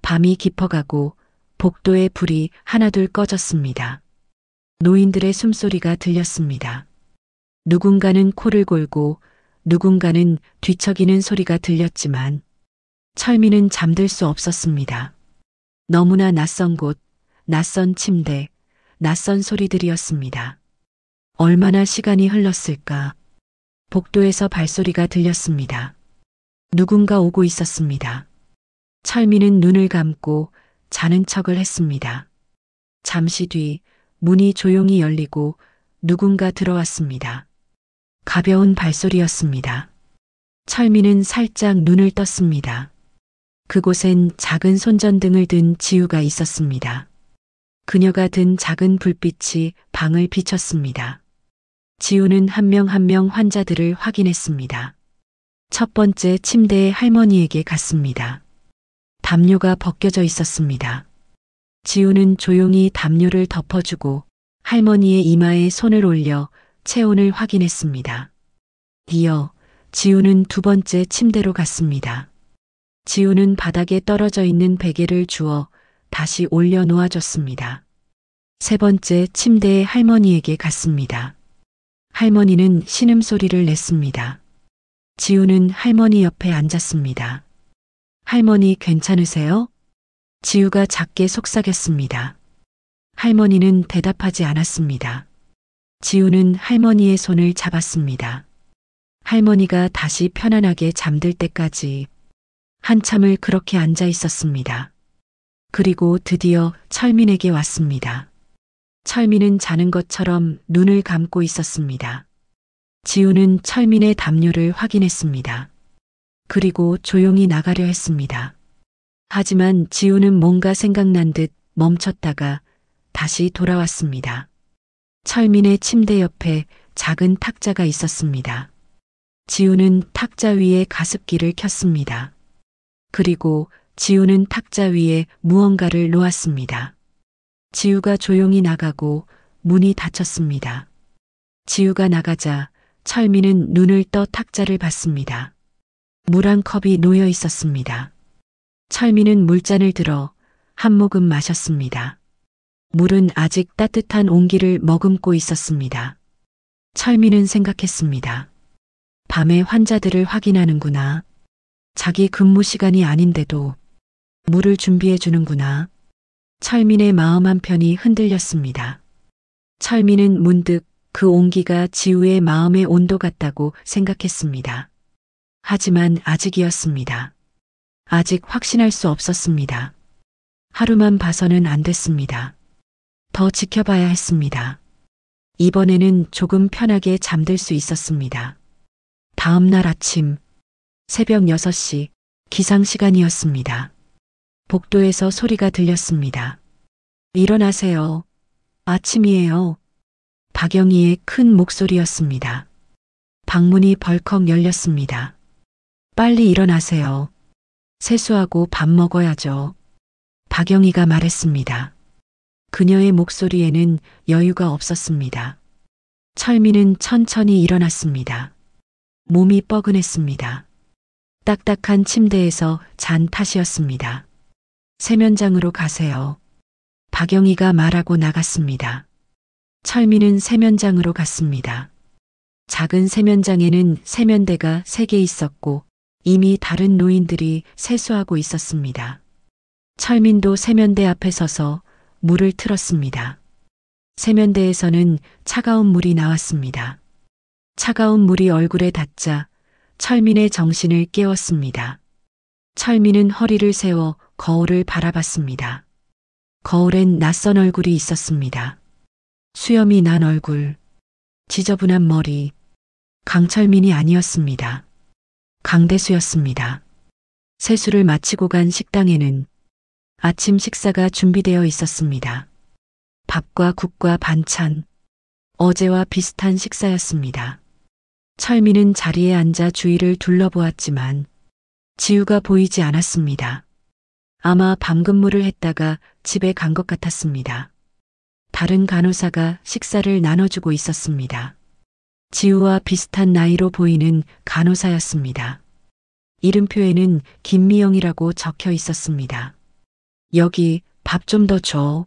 밤이 깊어가고 복도의 불이 하나둘 꺼졌습니다. 노인들의 숨소리가 들렸습니다. 누군가는 코를 골고 누군가는 뒤척이는 소리가 들렸지만 철민은 잠들 수 없었습니다. 너무나 낯선 곳, 낯선 침대, 낯선 소리들이었습니다. 얼마나 시간이 흘렀을까? 복도에서 발소리가 들렸습니다. 누군가 오고 있었습니다. 철민은 눈을 감고 자는 척을 했습니다. 잠시 뒤 문이 조용히 열리고 누군가 들어왔습니다. 가벼운 발소리였습니다. 철민은 살짝 눈을 떴습니다. 그곳엔 작은 손전등을 든 지우가 있었습니다. 그녀가 든 작은 불빛이 방을 비췄습니다. 지우는 한 명 한 명 환자들을 확인했습니다. 첫 번째 침대의 할머니에게 갔습니다. 담요가 벗겨져 있었습니다. 지우는 조용히 담요를 덮어주고 할머니의 이마에 손을 올려 체온을 확인했습니다. 이어 지우는 두 번째 침대로 갔습니다. 지우는 바닥에 떨어져 있는 베개를 주워 다시 올려 놓아줬습니다. 세 번째 침대의 할머니에게 갔습니다. 할머니는 신음소리를 냈습니다. 지우는 할머니 옆에 앉았습니다. 할머니 괜찮으세요? 지우가 작게 속삭였습니다. 할머니는 대답하지 않았습니다. 지우는 할머니의 손을 잡았습니다. 할머니가 다시 편안하게 잠들 때까지 한참을 그렇게 앉아 있었습니다. 그리고 드디어 철민에게 왔습니다. 철민은 자는 것처럼 눈을 감고 있었습니다. 지우는 철민의 담요를 확인했습니다. 그리고 조용히 나가려 했습니다. 하지만 지우는 뭔가 생각난 듯 멈췄다가 다시 돌아왔습니다. 철민의 침대 옆에 작은 탁자가 있었습니다. 지우는 탁자 위에 가습기를 켰습니다. 그리고 지우는 탁자 위에 무언가를 놓았습니다. 지우가 조용히 나가고 문이 닫혔습니다. 지우가 나가자 철민은 눈을 떠 탁자를 봤습니다. 물 한 컵이 놓여 있었습니다. 철민은 물잔을 들어 한 모금 마셨습니다. 물은 아직 따뜻한 온기를 머금고 있었습니다. 철민은 생각했습니다. 밤에 환자들을 확인하는구나. 자기 근무 시간이 아닌데도 물을 준비해 주는구나. 철민의 마음 한편이 흔들렸습니다. 철민은 문득 그 온기가 지우의 마음의 온도 같다고 생각했습니다. 하지만 아직이었습니다. 아직 확신할 수 없었습니다. 하루만 봐서는 안 됐습니다. 더 지켜봐야 했습니다. 이번에는 조금 편하게 잠들 수 있었습니다. 다음 날 아침, 새벽 6시, 기상시간이었습니다. 복도에서 소리가 들렸습니다. 일어나세요. 아침이에요. 박영희의 큰 목소리였습니다. 방문이 벌컥 열렸습니다. 빨리 일어나세요. 세수하고 밥 먹어야죠. 박영희가 말했습니다. 그녀의 목소리에는 여유가 없었습니다. 철민은 천천히 일어났습니다. 몸이 뻐근했습니다. 딱딱한 침대에서 잔 탓이었습니다. 세면장으로 가세요. 박영희가 말하고 나갔습니다. 철민은 세면장으로 갔습니다. 작은 세면장에는 세면대가 3개 있었고 이미 다른 노인들이 세수하고 있었습니다. 철민도 세면대 앞에 서서 물을 틀었습니다. 세면대에서는 차가운 물이 나왔습니다. 차가운 물이 얼굴에 닿자 철민의 정신을 깨웠습니다. 철민은 허리를 세워 거울을 바라봤습니다. 거울엔 낯선 얼굴이 있었습니다. 수염이 난 얼굴, 지저분한 머리, 강철민이 아니었습니다. 강대수였습니다. 세수를 마치고 간 식당에는 아침 식사가 준비되어 있었습니다. 밥과 국과 반찬, 어제와 비슷한 식사였습니다. 철민은 자리에 앉아 주위를 둘러보았지만 지우가 보이지 않았습니다. 아마 밤 근무를 했다가 집에 간 것 같았습니다. 다른 간호사가 식사를 나눠주고 있었습니다. 지우와 비슷한 나이로 보이는 간호사였습니다. 이름표에는 김미영이라고 적혀 있었습니다. 여기 밥 좀 더 줘.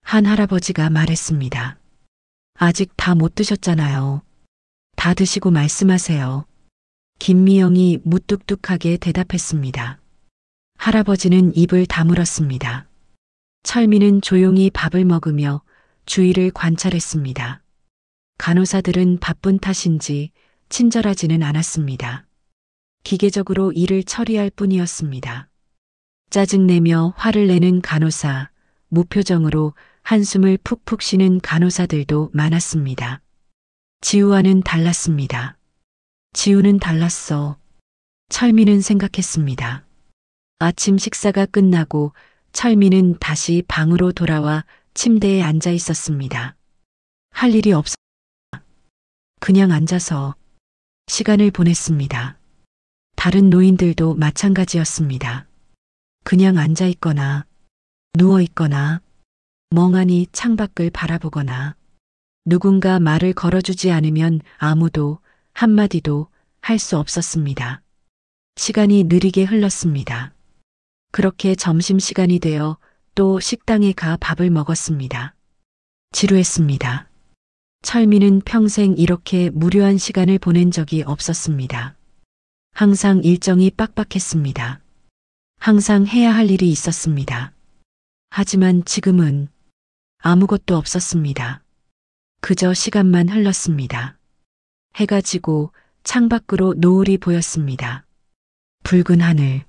한 할아버지가 말했습니다. 아직 다 못 드셨잖아요. 다 드시고 말씀하세요. 김미영이 무뚝뚝하게 대답했습니다. 할아버지는 입을 다물었습니다. 철민은 조용히 밥을 먹으며 주위를 관찰했습니다. 간호사들은 바쁜 탓인지 친절하지는 않았습니다. 기계적으로 일을 처리할 뿐이었습니다. 짜증내며 화를 내는 간호사, 무표정으로 한숨을 푹푹 쉬는 간호사들도 많았습니다. 지우와는 달랐습니다. 지우는 달랐어. 철민은 생각했습니다. 아침 식사가 끝나고 철민은 다시 방으로 돌아와 침대에 앉아 있었습니다. 할 일이 없었습니다. 그냥 앉아서 시간을 보냈습니다. 다른 노인들도 마찬가지였습니다. 그냥 앉아 있거나 누워 있거나 멍하니 창밖을 바라보거나 누군가 말을 걸어주지 않으면 아무도 한마디도 할 수 없었습니다. 시간이 느리게 흘렀습니다. 그렇게 점심시간이 되어 또 식당에 가 밥을 먹었습니다. 지루했습니다. 철민은 평생 이렇게 무료한 시간을 보낸 적이 없었습니다. 항상 일정이 빡빡했습니다. 항상 해야 할 일이 있었습니다. 하지만 지금은 아무것도 없었습니다. 그저 시간만 흘렀습니다. 해가 지고 창밖으로 노을이 보였습니다. 붉은 하늘.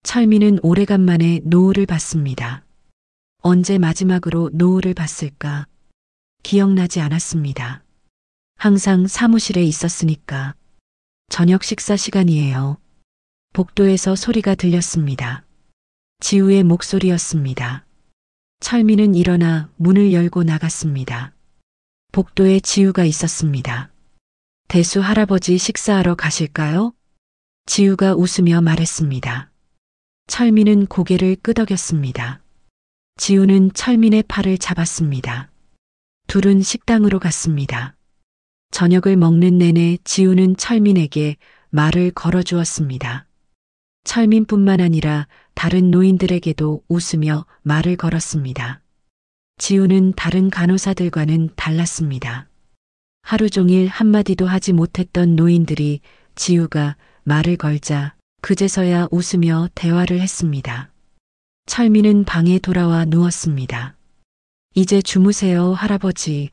철민은 오래간만에 노을을 봤습니다. 언제 마지막으로 노을을 봤을까? 기억나지 않았습니다. 항상 사무실에 있었으니까. 저녁 식사 시간이에요. 복도에서 소리가 들렸습니다. 지우의 목소리였습니다. 철민은 일어나 문을 열고 나갔습니다. 복도에 지우가 있었습니다. 대수 할아버지 식사하러 가실까요? 지우가 웃으며 말했습니다. 철민은 고개를 끄덕였습니다. 지우는 철민의 팔을 잡았습니다. 둘은 식당으로 갔습니다. 저녁을 먹는 내내 지우는 철민에게 말을 걸어주었습니다. 철민뿐만 아니라 다른 노인들에게도 웃으며 말을 걸었습니다. 지우는 다른 간호사들과는 달랐습니다. 하루 종일 한마디도 하지 못했던 노인들이 지우가 말을 걸자 그제서야 웃으며 대화를 했습니다. 철민은 방에 돌아와 누웠습니다. 이제 주무세요, 할아버지.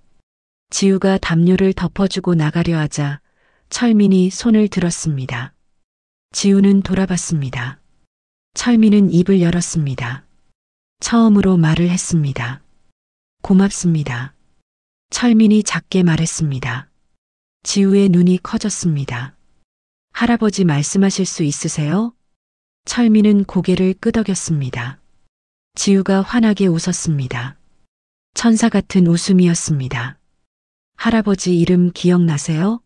지우가 담요를 덮어주고 나가려 하자 철민이 손을 들었습니다. 지우는 돌아봤습니다. 철민은 입을 열었습니다. 처음으로 말을 했습니다. 고맙습니다. 철민이 작게 말했습니다. 지우의 눈이 커졌습니다. 할아버지 말씀하실 수 있으세요? 철민은 고개를 끄덕였습니다. 지우가 환하게 웃었습니다. 천사 같은 웃음이었습니다. 할아버지 이름 기억나세요?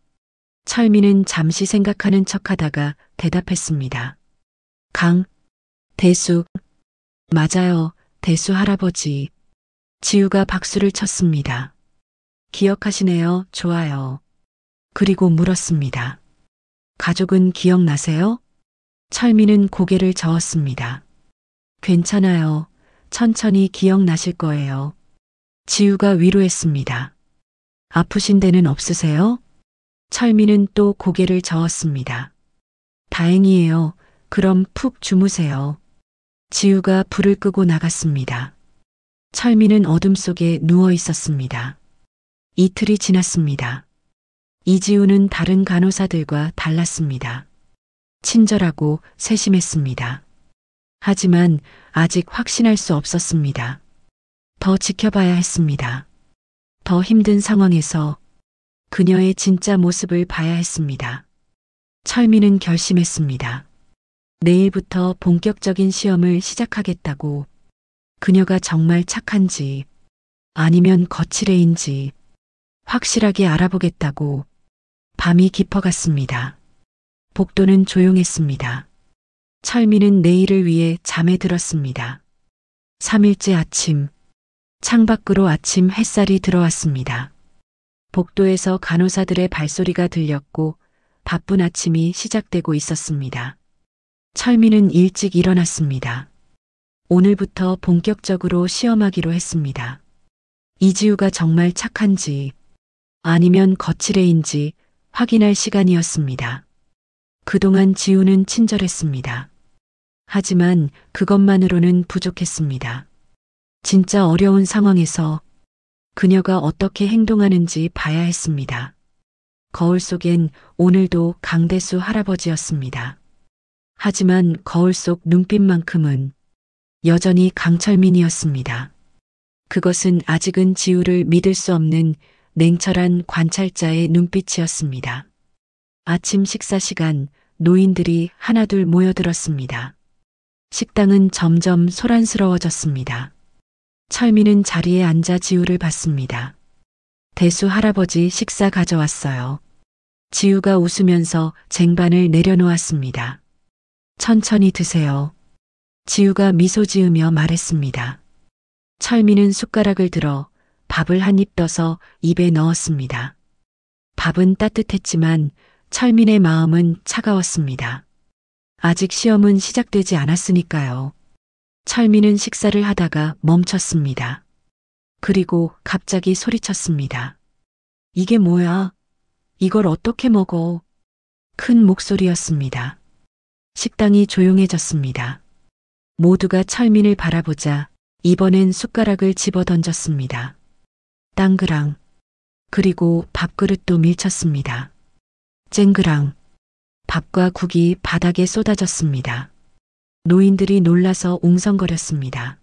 철민은 잠시 생각하는 척하다가 대답했습니다. 대수. 맞아요, 대수 할아버지. 지우가 박수를 쳤습니다. 기억하시네요, 좋아요. 그리고 물었습니다. 가족은 기억나세요? 철민은 고개를 저었습니다. 괜찮아요. 천천히 기억나실 거예요. 지우가 위로했습니다. 아프신 데는 없으세요? 철민은 또 고개를 저었습니다. 다행이에요. 그럼 푹 주무세요. 지우가 불을 끄고 나갔습니다. 철민은 어둠 속에 누워 있었습니다. 이틀이 지났습니다. 이지우는 다른 간호사들과 달랐습니다. 친절하고 세심했습니다. 하지만 아직 확신할 수 없었습니다. 더 지켜봐야 했습니다. 더 힘든 상황에서 그녀의 진짜 모습을 봐야 했습니다. 철민은 결심했습니다. 내일부터 본격적인 시험을 시작하겠다고. 그녀가 정말 착한지 아니면 거칠애인지 확실하게 알아보겠다고. 밤이 깊어갔습니다. 복도는 조용했습니다. 철민은 내일을 위해 잠에 들었습니다. 3일째 아침, 창밖으로 아침 햇살이 들어왔습니다. 복도에서 간호사들의 발소리가 들렸고 바쁜 아침이 시작되고 있었습니다. 철민은 일찍 일어났습니다. 오늘부터 본격적으로 시험하기로 했습니다. 이지우가 정말 착한지 아니면 거칠애인지 확인할 시간이었습니다. 그동안 지우는 친절했습니다. 하지만 그것만으로는 부족했습니다. 진짜 어려운 상황에서 그녀가 어떻게 행동하는지 봐야 했습니다. 거울 속엔 오늘도 강대수 할아버지였습니다. 하지만 거울 속 눈빛만큼은 여전히 강철민이었습니다. 그것은 아직은 지우를 믿을 수 없는 냉철한 관찰자의 눈빛이었습니다. 아침 식사 시간, 노인들이 하나둘 모여들었습니다. 식당은 점점 소란스러워졌습니다. 철민은 자리에 앉아 지우를 봤습니다. 대수 할아버지 식사 가져왔어요. 지우가 웃으면서 쟁반을 내려놓았습니다. 천천히 드세요. 지우가 미소 지으며 말했습니다. 철민은 숟가락을 들어 밥을 한 입 떠서 입에 넣었습니다. 밥은 따뜻했지만 철민의 마음은 차가웠습니다. 아직 시험은 시작되지 않았으니까요. 철민은 식사를 하다가 멈췄습니다. 그리고 갑자기 소리쳤습니다. 이게 뭐야? 이걸 어떻게 먹어? 큰 목소리였습니다. 식당이 조용해졌습니다. 모두가 철민을 바라보자 이번엔 숟가락을 집어 던졌습니다. 땅그랑. 그리고 밥그릇도 밀쳤습니다. 쨍그랑. 밥과 국이 바닥에 쏟아졌습니다. 노인들이 놀라서 웅성거렸습니다.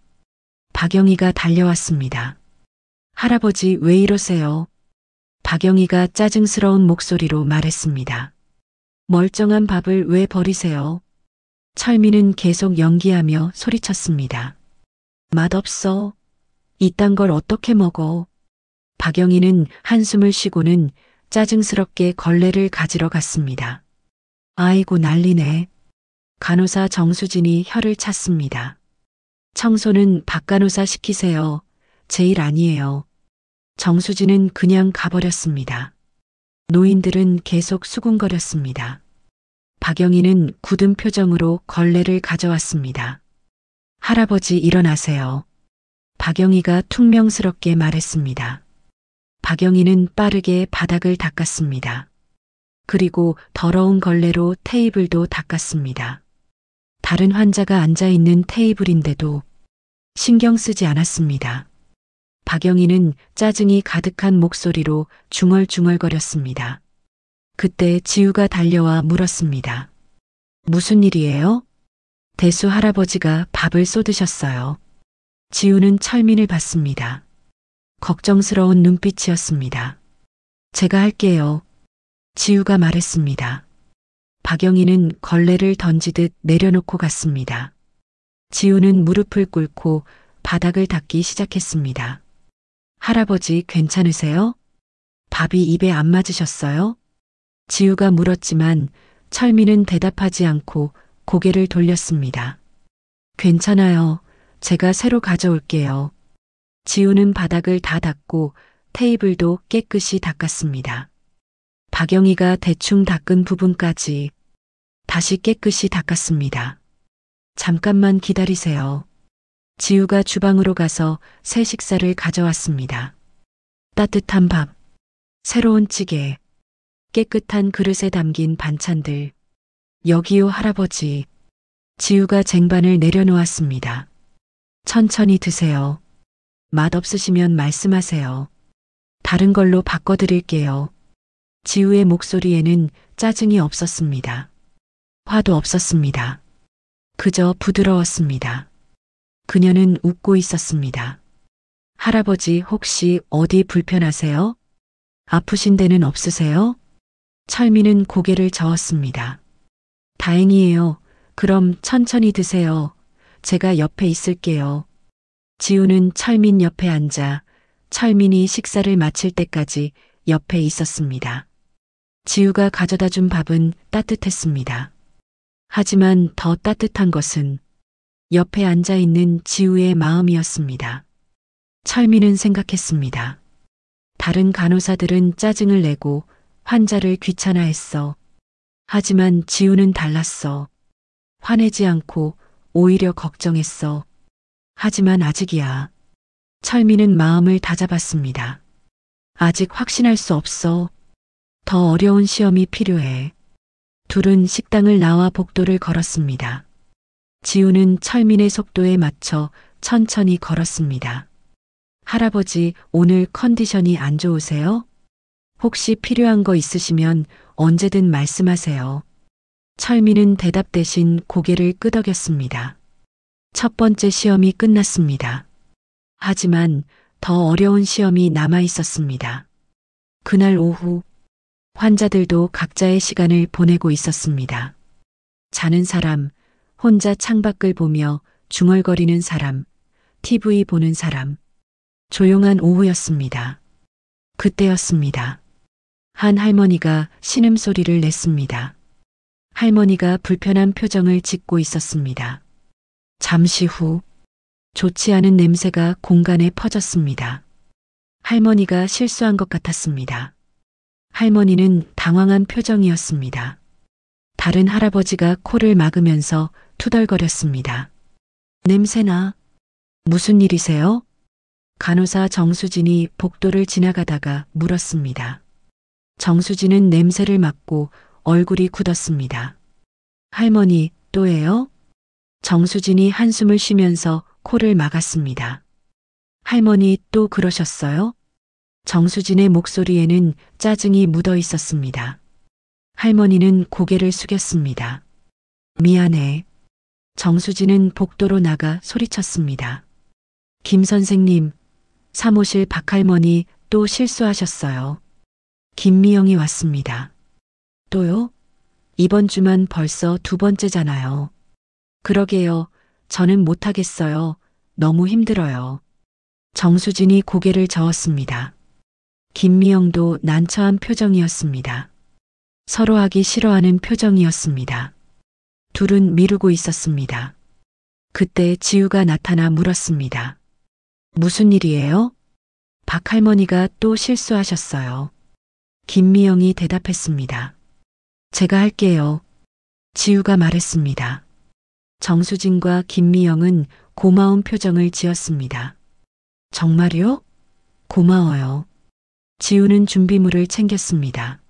박영희가 달려왔습니다. 할아버지 왜 이러세요? 박영희가 짜증스러운 목소리로 말했습니다. 멀쩡한 밥을 왜 버리세요? 철민은 계속 연기하며 소리쳤습니다. 맛없어. 이딴 걸 어떻게 먹어? 박영희는 한숨을 쉬고는 짜증스럽게 걸레를 가지러 갔습니다. 아이고 난리네. 간호사 정수진이 혀를 찼습니다. 청소는 박 간호사 시키세요. 제 일 아니에요. 정수진은 그냥 가버렸습니다. 노인들은 계속 수군거렸습니다. 박영희는 굳은 표정으로 걸레를 가져왔습니다. 할아버지 일어나세요. 박영희가 퉁명스럽게 말했습니다. 박영희는 빠르게 바닥을 닦았습니다. 그리고 더러운 걸레로 테이블도 닦았습니다. 다른 환자가 앉아있는 테이블인데도 신경 쓰지 않았습니다. 박영희는 짜증이 가득한 목소리로 중얼중얼거렸습니다. 그때 지우가 달려와 물었습니다. 무슨 일이에요? 대수 할아버지가 밥을 쏟으셨어요. 지우는 철민을 봤습니다. 걱정스러운 눈빛이었습니다. 제가 할게요. 지우가 말했습니다. 박영희는 걸레를 던지듯 내려놓고 갔습니다. 지우는 무릎을 꿇고 바닥을 닦기 시작했습니다. 할아버지 괜찮으세요? 밥이 입에 안 맞으셨어요? 지우가 물었지만 철민은 대답하지 않고 고개를 돌렸습니다. 괜찮아요. 제가 새로 가져올게요. 지우는 바닥을 다 닦고 테이블도 깨끗이 닦았습니다. 박영희가 대충 닦은 부분까지 다시 깨끗이 닦았습니다. 잠깐만 기다리세요. 지우가 주방으로 가서 새 식사를 가져왔습니다. 따뜻한 밥, 새로운 찌개, 깨끗한 그릇에 담긴 반찬들. 여기요 할아버지. 지우가 쟁반을 내려놓았습니다. 천천히 드세요. 맛없으시면 말씀하세요. 다른 걸로 바꿔드릴게요. 지우의 목소리에는 짜증이 없었습니다. 화도 없었습니다. 그저 부드러웠습니다. 그녀는 웃고 있었습니다. 할아버지 혹시 어디 불편하세요? 아프신 데는 없으세요? 철민은 고개를 저었습니다. 다행이에요. 그럼 천천히 드세요. 제가 옆에 있을게요. 지우는 철민 옆에 앉아 철민이 식사를 마칠 때까지 옆에 있었습니다. 지우가 가져다 준 밥은 따뜻했습니다. 하지만 더 따뜻한 것은 옆에 앉아 있는 지우의 마음이었습니다. 철민은 생각했습니다. 다른 간호사들은 짜증을 내고 환자를 귀찮아했어. 하지만 지우는 달랐어. 화내지 않고 오히려 걱정했어. 하지만 아직이야. 철민은 마음을 다잡았습니다. 아직 확신할 수 없어. 더 어려운 시험이 필요해. 둘은 식당을 나와 복도를 걸었습니다. 지우는 철민의 속도에 맞춰 천천히 걸었습니다. 할아버지, 오늘 컨디션이 안 좋으세요? 혹시 필요한 거 있으시면 언제든 말씀하세요. 철민은 대답 대신 고개를 끄덕였습니다. 첫 번째 시험이 끝났습니다. 하지만 더 어려운 시험이 남아 있었습니다. 그날 오후, 환자들도 각자의 시간을 보내고 있었습니다. 자는 사람, 혼자 창밖을 보며 중얼거리는 사람, TV 보는 사람. 조용한 오후였습니다. 그때였습니다. 한 할머니가 신음소리를 냈습니다. 할머니가 불편한 표정을 짓고 있었습니다. 잠시 후, 좋지 않은 냄새가 공간에 퍼졌습니다. 할머니가 실수한 것 같았습니다. 할머니는 당황한 표정이었습니다. 다른 할아버지가 코를 막으면서 투덜거렸습니다. 냄새나. 무슨 일이세요? 간호사 정수진이 복도를 지나가다가 물었습니다. 정수진은 냄새를 맡고 얼굴이 굳었습니다. 할머니, 또예요? 정수진이 한숨을 쉬면서 코를 막았습니다. 할머니 또 그러셨어요? 정수진의 목소리에는 짜증이 묻어 있었습니다. 할머니는 고개를 숙였습니다. 미안해. 정수진은 복도로 나가 소리쳤습니다. 김 선생님, 사무실 박할머니 또 실수하셨어요. 김미영이 왔습니다. 또요? 이번 주만 벌써 두 번째잖아요. 그러게요. 저는 못하겠어요. 너무 힘들어요. 정수진이 고개를 저었습니다. 김미영도 난처한 표정이었습니다. 서로 하기 싫어하는 표정이었습니다. 둘은 미루고 있었습니다. 그때 지우가 나타나 물었습니다. 무슨 일이에요? 박할머니가 또 실수하셨어요. 김미영이 대답했습니다. 제가 할게요. 지우가 말했습니다. 정수진과 김미영은 고마운 표정을 지었습니다. 정말요? 고마워요. 지우는 준비물을 챙겼습니다.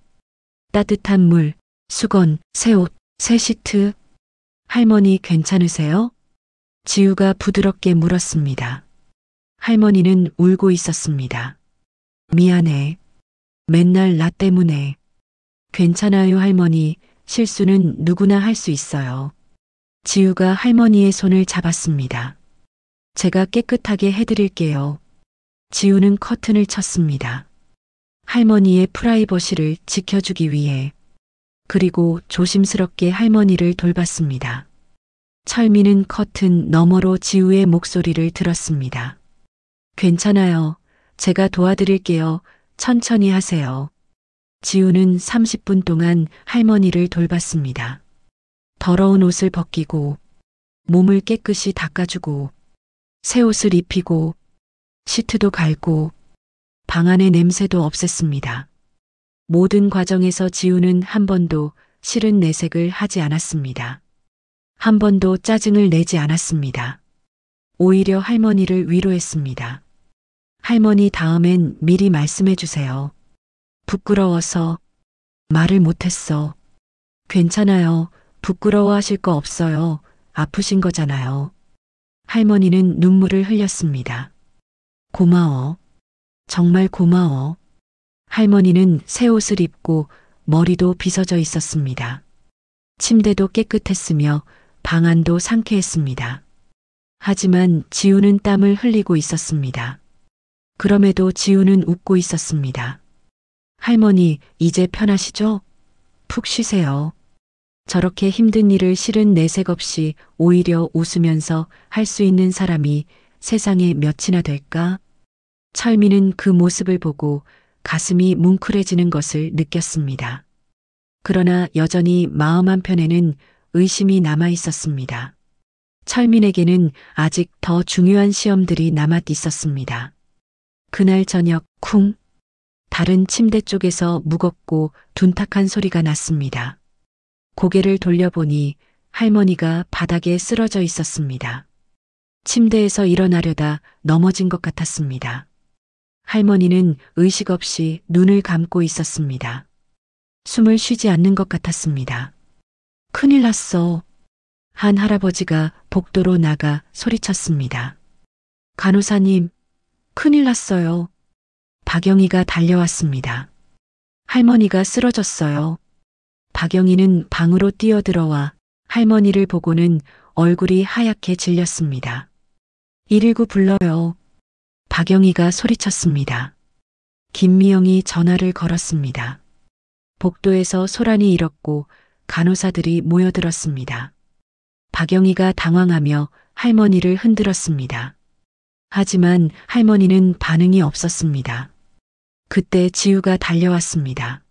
따뜻한 물, 수건, 새 옷, 새 시트. 할머니 괜찮으세요? 지우가 부드럽게 물었습니다. 할머니는 울고 있었습니다. 미안해. 맨날 나 때문에. 괜찮아요, 할머니. 실수는 누구나 할 수 있어요. 지우가 할머니의 손을 잡았습니다. 제가 깨끗하게 해드릴게요. 지우는 커튼을 쳤습니다. 할머니의 프라이버시를 지켜주기 위해. 그리고 조심스럽게 할머니를 돌봤습니다. 철민은 커튼 너머로 지우의 목소리를 들었습니다. 괜찮아요. 제가 도와드릴게요. 천천히 하세요. 지우는 30분 동안 할머니를 돌봤습니다. 더러운 옷을 벗기고, 몸을 깨끗이 닦아주고, 새 옷을 입히고, 시트도 갈고, 방 안의 냄새도 없앴습니다. 모든 과정에서 지우는 한 번도 싫은 내색을 하지 않았습니다. 한 번도 짜증을 내지 않았습니다. 오히려 할머니를 위로했습니다. 할머니 다음엔 미리 말씀해 주세요. 부끄러워서 말을 못했어. 괜찮아요. 부끄러워하실 거 없어요. 아프신 거잖아요. 할머니는 눈물을 흘렸습니다. 고마워. 정말 고마워. 할머니는 새 옷을 입고 머리도 빗어져 있었습니다. 침대도 깨끗했으며 방 안도 상쾌했습니다. 하지만 지우는 땀을 흘리고 있었습니다. 그럼에도 지우는 웃고 있었습니다. 할머니, 이제 편하시죠? 푹 쉬세요. 저렇게 힘든 일을 싫은 내색 없이 오히려 웃으면서 할 수 있는 사람이 세상에 몇이나 될까? 철민은 그 모습을 보고 가슴이 뭉클해지는 것을 느꼈습니다. 그러나 여전히 마음 한편에는 의심이 남아 있었습니다. 철민에게는 아직 더 중요한 시험들이 남아 있었습니다. 그날 저녁 쿵! 다른 침대 쪽에서 무겁고 둔탁한 소리가 났습니다. 고개를 돌려보니 할머니가 바닥에 쓰러져 있었습니다. 침대에서 일어나려다 넘어진 것 같았습니다. 할머니는 의식 없이 눈을 감고 있었습니다. 숨을 쉬지 않는 것 같았습니다. 큰일 났어. 한 할아버지가 복도로 나가 소리쳤습니다. 간호사님, 큰일 났어요. 박영희가 달려왔습니다. 할머니가 쓰러졌어요. 박영희는 방으로 뛰어들어와 할머니를 보고는 얼굴이 하얗게 질렸습니다. 119 불러요. 박영희가 소리쳤습니다. 김미영이 전화를 걸었습니다. 복도에서 소란이 일었고 간호사들이 모여들었습니다. 박영희가 당황하며 할머니를 흔들었습니다. 하지만 할머니는 반응이 없었습니다. 그때 지우가 달려왔습니다.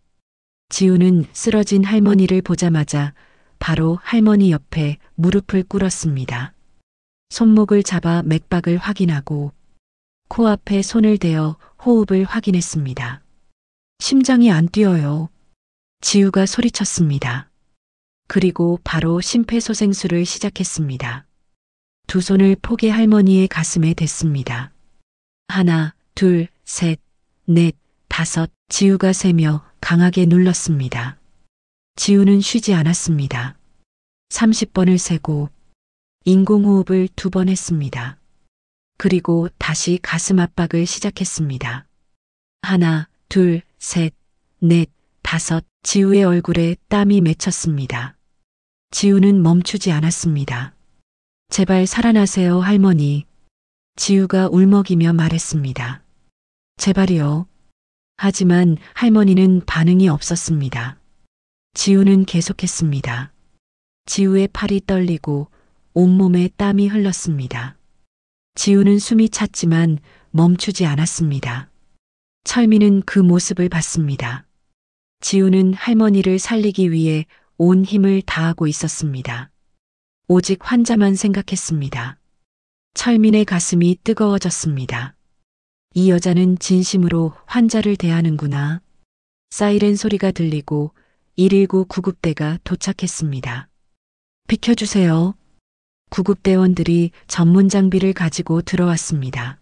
지우는 쓰러진 할머니를 보자마자 바로 할머니 옆에 무릎을 꿇었습니다. 손목을 잡아 맥박을 확인하고 코앞에 손을 대어 호흡을 확인했습니다. 심장이 안 뛰어요. 지우가 소리쳤습니다. 그리고 바로 심폐소생술을 시작했습니다. 두 손을 포개 할머니의 가슴에 댔습니다. 하나, 둘, 셋, 넷, 다섯, 지우가 세며 강하게 눌렀습니다. 지우는 쉬지 않았습니다. 30번을 세고 인공호흡을 2번 했습니다. 그리고 다시 가슴 압박을 시작했습니다. 하나, 둘, 셋, 넷, 다섯, 지우의 얼굴에 땀이 맺혔습니다. 지우는 멈추지 않았습니다. 제발 살아나세요, 할머니. 지우가 울먹이며 말했습니다. 제발이요. 하지만 할머니는 반응이 없었습니다. 지우는 계속했습니다. 지우의 팔이 떨리고 온몸에 땀이 흘렀습니다. 지우는 숨이 찼지만 멈추지 않았습니다. 철민은 그 모습을 봤습니다. 지우는 할머니를 살리기 위해 온 힘을 다하고 있었습니다. 오직 환자만 생각했습니다. 철민의 가슴이 뜨거워졌습니다. 이 여자는 진심으로 환자를 대하는구나. 사이렌 소리가 들리고 119 구급대가 도착했습니다. 비켜주세요. 구급대원들이 전문 장비를 가지고 들어왔습니다.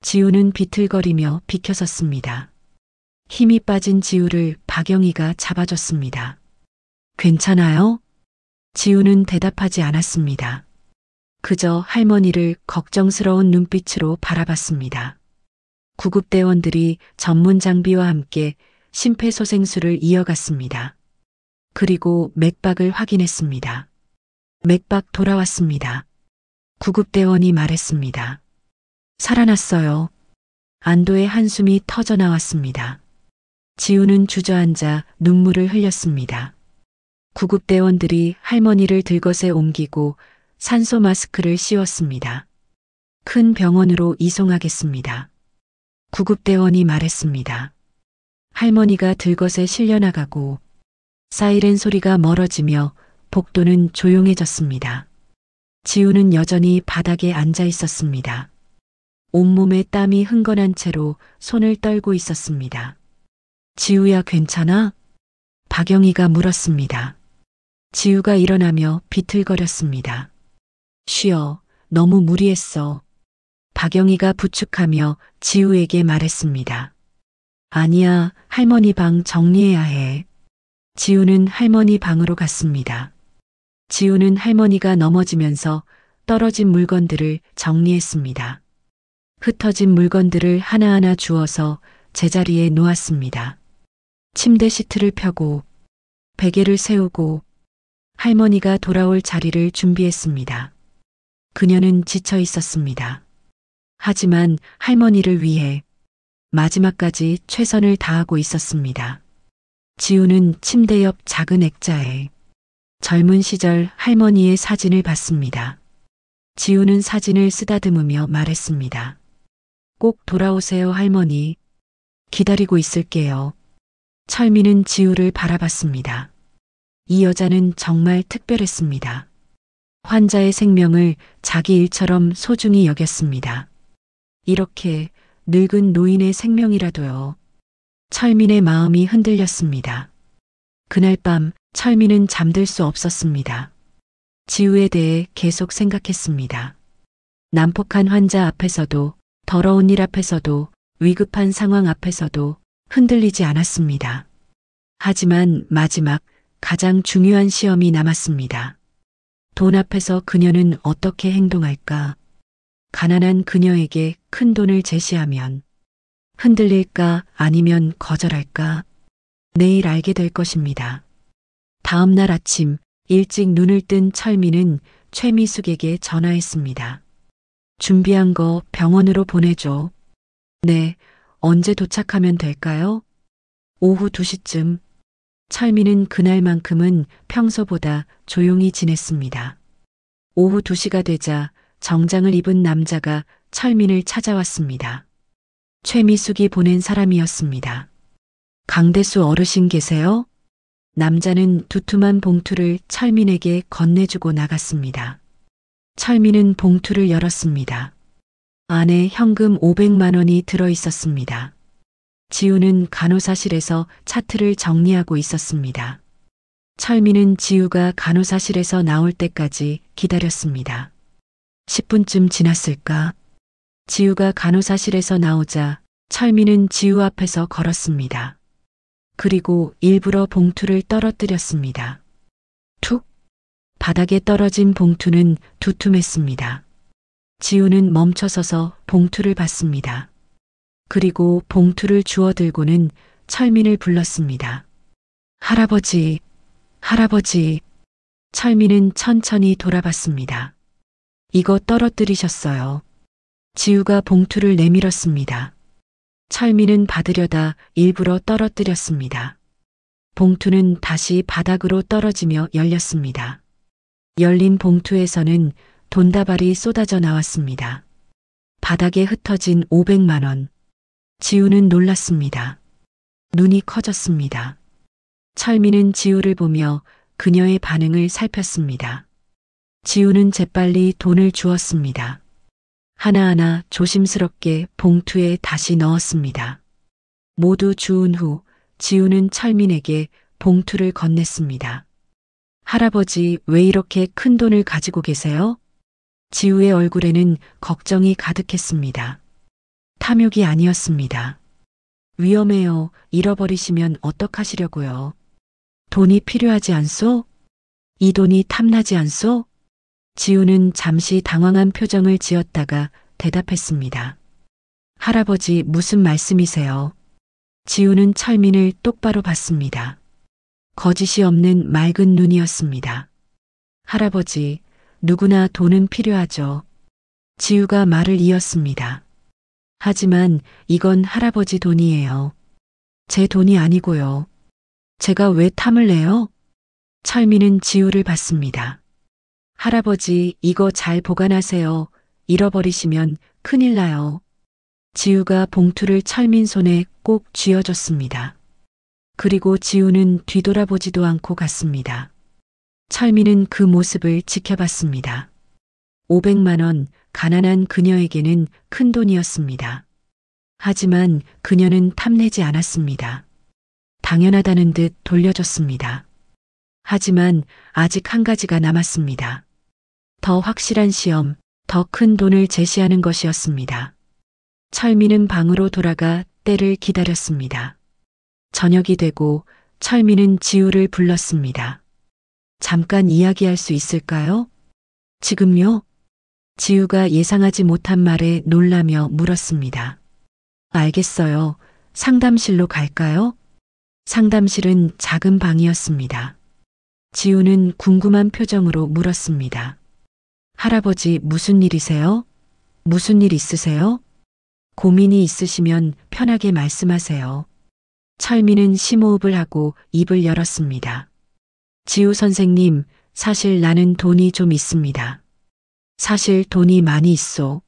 지우는 비틀거리며 비켜섰습니다. 힘이 빠진 지우를 박영희가 잡아줬습니다. 괜찮아요? 지우는 대답하지 않았습니다. 그저 할머니를 걱정스러운 눈빛으로 바라봤습니다. 구급대원들이 전문 장비와 함께 심폐소생술을 이어갔습니다. 그리고 맥박을 확인했습니다. 맥박 돌아왔습니다. 구급대원이 말했습니다. 살아났어요. 안도의 한숨이 터져 나왔습니다. 지우는 주저앉아 눈물을 흘렸습니다. 구급대원들이 할머니를 들것에 옮기고 산소 마스크를 씌웠습니다. 큰 병원으로 이송하겠습니다. 구급대원이 말했습니다. 할머니가 들것에 실려나가고 사이렌 소리가 멀어지며 복도는 조용해졌습니다. 지우는 여전히 바닥에 앉아 있었습니다. 온몸에 땀이 흥건한 채로 손을 떨고 있었습니다. 지우야, 괜찮아? 박영희가 물었습니다. 지우가 일어나며 비틀거렸습니다. 쉬어, 너무 무리했어. 박영희가 부축하며 지우에게 말했습니다. 아니야, 할머니 방 정리해야 해. 지우는 할머니 방으로 갔습니다. 지우는 할머니가 넘어지면서 떨어진 물건들을 정리했습니다. 흩어진 물건들을 하나하나 주워서 제자리에 놓았습니다. 침대 시트를 펴고 베개를 세우고 할머니가 돌아올 자리를 준비했습니다. 그녀는 지쳐 있었습니다. 하지만 할머니를 위해 마지막까지 최선을 다하고 있었습니다. 지우는 침대 옆 작은 액자에 젊은 시절 할머니의 사진을 봤습니다. 지우는 사진을 쓰다듬으며 말했습니다. 꼭 돌아오세요, 할머니. 기다리고 있을게요. 철민은 지우를 바라봤습니다. 이 여자는 정말 특별했습니다. 환자의 생명을 자기 일처럼 소중히 여겼습니다. 이렇게 늙은 노인의 생명이라도요. 철민의 마음이 흔들렸습니다. 그날 밤 철민은 잠들 수 없었습니다. 지우에 대해 계속 생각했습니다. 난폭한 환자 앞에서도, 더러운 일 앞에서도, 위급한 상황 앞에서도 흔들리지 않았습니다. 하지만 마지막 가장 중요한 시험이 남았습니다. 돈 앞에서 그녀는 어떻게 행동할까? 가난한 그녀에게 큰 돈을 제시하면 흔들릴까 아니면 거절할까? 내일 알게 될 것입니다. 다음 날 아침 일찍 눈을 뜬 철민은 최미숙에게 전화했습니다. 준비한 거 병원으로 보내줘. 네, 언제 도착하면 될까요? 오후 2시쯤. 철민은 그날만큼은 평소보다 조용히 지냈습니다. 오후 2시가 되자 정장을 입은 남자가 철민을 찾아왔습니다. 최미숙이 보낸 사람이었습니다. 강대수 어르신 계세요? 남자는 두툼한 봉투를 철민에게 건네주고 나갔습니다. 철민은 봉투를 열었습니다. 안에 현금 500만 원이 들어 있었습니다. 지우는 간호사실에서 차트를 정리하고 있었습니다. 철민은 지우가 간호사실에서 나올 때까지 기다렸습니다. 10분쯤 지났을까? 지우가 간호사실에서 나오자 철민은 지우 앞에서 걸었습니다. 그리고 일부러 봉투를 떨어뜨렸습니다. 툭! 바닥에 떨어진 봉투는 두툼했습니다. 지우는 멈춰서서 봉투를 봤습니다. 그리고 봉투를 주워들고는 철민을 불렀습니다. 할아버지, 할아버지. 철민은 천천히 돌아봤습니다. 이거 떨어뜨리셨어요. 지우가 봉투를 내밀었습니다. 철민은 받으려다 일부러 떨어뜨렸습니다. 봉투는 다시 바닥으로 떨어지며 열렸습니다. 열린 봉투에서는 돈다발이 쏟아져 나왔습니다. 바닥에 흩어진 500만 원. 지우는 놀랐습니다. 눈이 커졌습니다. 철민은 지우를 보며 그녀의 반응을 살폈습니다. 지우는 재빨리 돈을 주었습니다. 하나하나 조심스럽게 봉투에 다시 넣었습니다. 모두 주운 후 지우는 철민에게 봉투를 건넸습니다. 할아버지, 왜 이렇게 큰 돈을 가지고 계세요? 지우의 얼굴에는 걱정이 가득했습니다. 탐욕이 아니었습니다. 위험해요. 잃어버리시면 어떡하시려고요? 돈이 필요하지 않소? 이 돈이 탐나지 않소? 지우는 잠시 당황한 표정을 지었다가 대답했습니다. 할아버지 무슨 말씀이세요? 지우는 철민을 똑바로 봤습니다. 거짓이 없는 맑은 눈이었습니다. 할아버지, 누구나 돈은 필요하죠. 지우가 말을 이었습니다. 하지만 이건 할아버지 돈이에요. 제 돈이 아니고요. 제가 왜 탐을 내요? 철민은 지우를 봤습니다. 할아버지, 이거 잘 보관하세요. 잃어버리시면 큰일 나요. 지우가 봉투를 철민 손에 꼭 쥐어줬습니다. 그리고 지우는 뒤돌아보지도 않고 갔습니다. 철민은 그 모습을 지켜봤습니다. 500만 원, 가난한 그녀에게는 큰 돈이었습니다. 하지만 그녀는 탐내지 않았습니다. 당연하다는 듯 돌려줬습니다. 하지만 아직 한 가지가 남았습니다. 더 확실한 시험, 더 큰 돈을 제시하는 것이었습니다. 철민은 방으로 돌아가 때를 기다렸습니다. 저녁이 되고 철민은 지우를 불렀습니다. 잠깐 이야기할 수 있을까요? 지금요? 지우가 예상하지 못한 말에 놀라며 물었습니다. 알겠어요. 상담실로 갈까요? 상담실은 작은 방이었습니다. 지우는 궁금한 표정으로 물었습니다. 할아버지 무슨 일이세요? 무슨 일 있으세요? 고민이 있으시면 편하게 말씀하세요. 철민은 심호흡을 하고 입을 열었습니다. 지우 선생님, 사실 나는 돈이 좀 있습니다. 사실 돈이 많이 있소.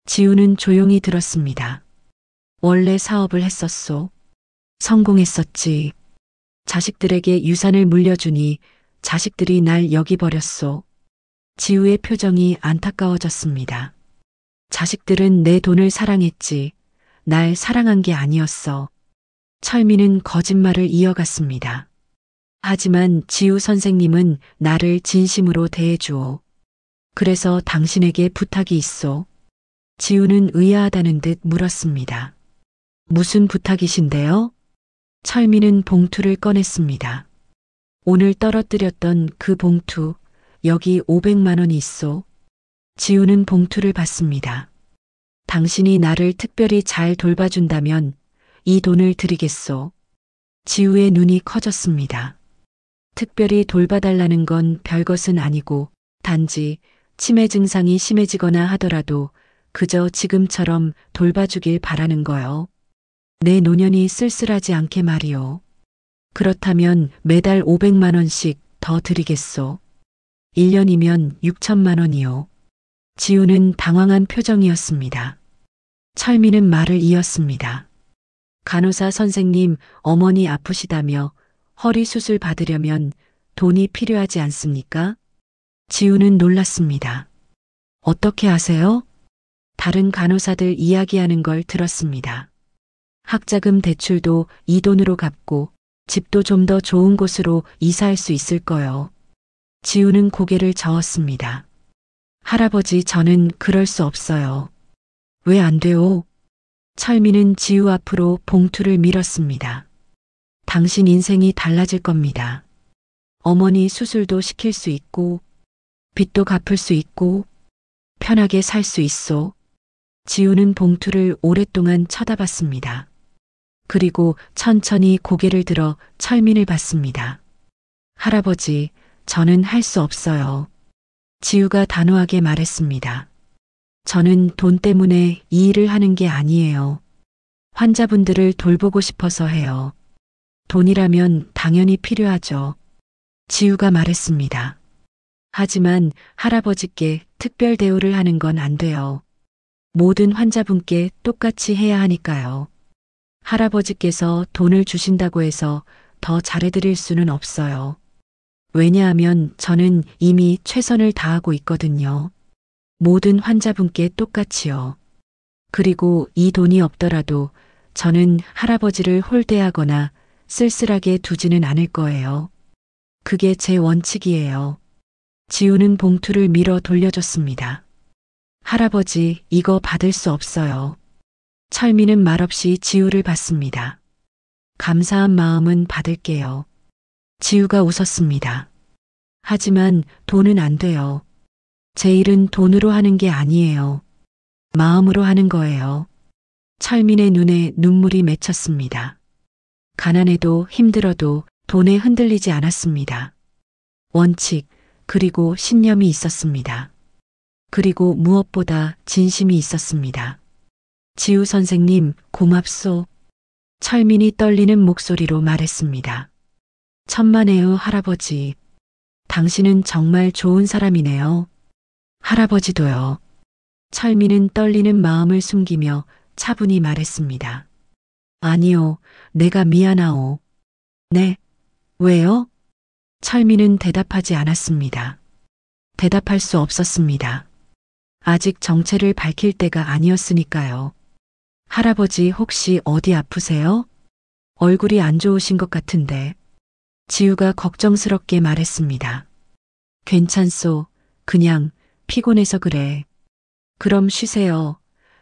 지우는 조용히 들었습니다. 원래 사업을 했었소. 성공했었지. 자식들에게 유산을 물려주니 자식들이 날 여기 버렸소. 지우의 표정이 안타까워졌습니다. 자식들은 내 돈을 사랑했지. 날 사랑한 게 아니었어. 철민은 거짓말을 이어갔습니다. 하지만 지우 선생님은 나를 진심으로 대해주오. 그래서 당신에게 부탁이 있소. 지우는 의아하다는 듯 물었습니다. 무슨 부탁이신데요? 철민은 봉투를 꺼냈습니다. 오늘 떨어뜨렸던 그 봉투, 여기 500만 원이 있소. 지우는 봉투를 받습니다. 당신이 나를 특별히 잘 돌봐준다면 이 돈을 드리겠소. 지우의 눈이 커졌습니다. 특별히 돌봐달라는 건 별것은 아니고 단지 치매 증상이 심해지거나 하더라도 그저 지금처럼 돌봐주길 바라는 거요. 내 노년이 쓸쓸하지 않게 말이오. 그렇다면 매달 500만 원씩 더 드리겠소. 1년이면 6천만 원이요. 지우는 당황한 표정이었습니다. 철민은 말을 이었습니다. 간호사 선생님, 어머니 아프시다며 허리 수술 받으려면 돈이 필요하지 않습니까? 지우는 놀랐습니다. 어떻게 아세요? 다른 간호사들 이야기하는 걸 들었습니다. 학자금 대출도 이 돈으로 갚고 집도 좀 더 좋은 곳으로 이사할 수 있을 거요. 지우는 고개를 저었습니다. 할아버지, 저는 그럴 수 없어요. 왜 안 돼요? 철민은 지우 앞으로 봉투를 밀었습니다. 당신 인생이 달라질 겁니다. 어머니 수술도 시킬 수 있고 빚도 갚을 수 있고 편하게 살 수 있어. 지우는 봉투를 오랫동안 쳐다봤습니다. 그리고 천천히 고개를 들어 철민을 봤습니다. 할아버지, 저는 할 수 없어요. 지우가 단호하게 말했습니다. 저는 돈 때문에 이 일을 하는 게 아니에요. 환자분들을 돌보고 싶어서 해요. 돈이라면 당연히 필요하죠. 지우가 말했습니다. 하지만 할아버지께 특별 대우를 하는 건 안 돼요. 모든 환자분께 똑같이 해야 하니까요. 할아버지께서 돈을 주신다고 해서 더 잘해드릴 수는 없어요. 왜냐하면 저는 이미 최선을 다하고 있거든요. 모든 환자분께 똑같이요. 그리고 이 돈이 없더라도 저는 할아버지를 홀대하거나 쓸쓸하게 두지는 않을 거예요. 그게 제 원칙이에요. 지우는 봉투를 밀어 돌려줬습니다. 할아버지, 이거 받을 수 없어요. 철민은 말없이 지우를 봤습니다. 감사한 마음은 받을게요. 지우가 웃었습니다. 하지만 돈은 안 돼요. 제 일은 돈으로 하는 게 아니에요. 마음으로 하는 거예요. 철민의 눈에 눈물이 맺혔습니다. 가난해도 힘들어도 돈에 흔들리지 않았습니다. 원칙, 그리고 신념이 있었습니다. 그리고 무엇보다 진심이 있었습니다. 지우 선생님, 고맙소. 철민이 떨리는 목소리로 말했습니다. 천만에요, 할아버지. 당신은 정말 좋은 사람이네요. 할아버지도요. 철민은 떨리는 마음을 숨기며 차분히 말했습니다. 아니요, 내가 미안하오. 네, 왜요? 철민은 대답하지 않았습니다. 대답할 수 없었습니다. 아직 정체를 밝힐 때가 아니었으니까요. 할아버지 혹시 어디 아프세요? 얼굴이 안 좋으신 것 같은데. 지우가 걱정스럽게 말했습니다. 괜찮소. 그냥 피곤해서 그래. 그럼 쉬세요.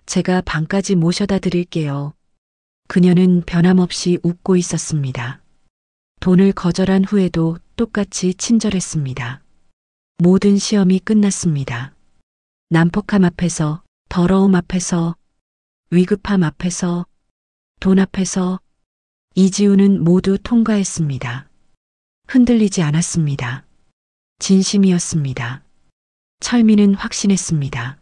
제가 방까지 모셔다 드릴게요. 그녀는 변함없이 웃고 있었습니다. 돈을 거절한 후에도 똑같이 친절했습니다. 모든 시험이 끝났습니다. 난폭함 앞에서, 더러움 앞에서, 위급함 앞에서, 돈 앞에서 이지우는 모두 통과했습니다. 흔들리지 않았습니다. 진심이었습니다. 철민은 확신했습니다.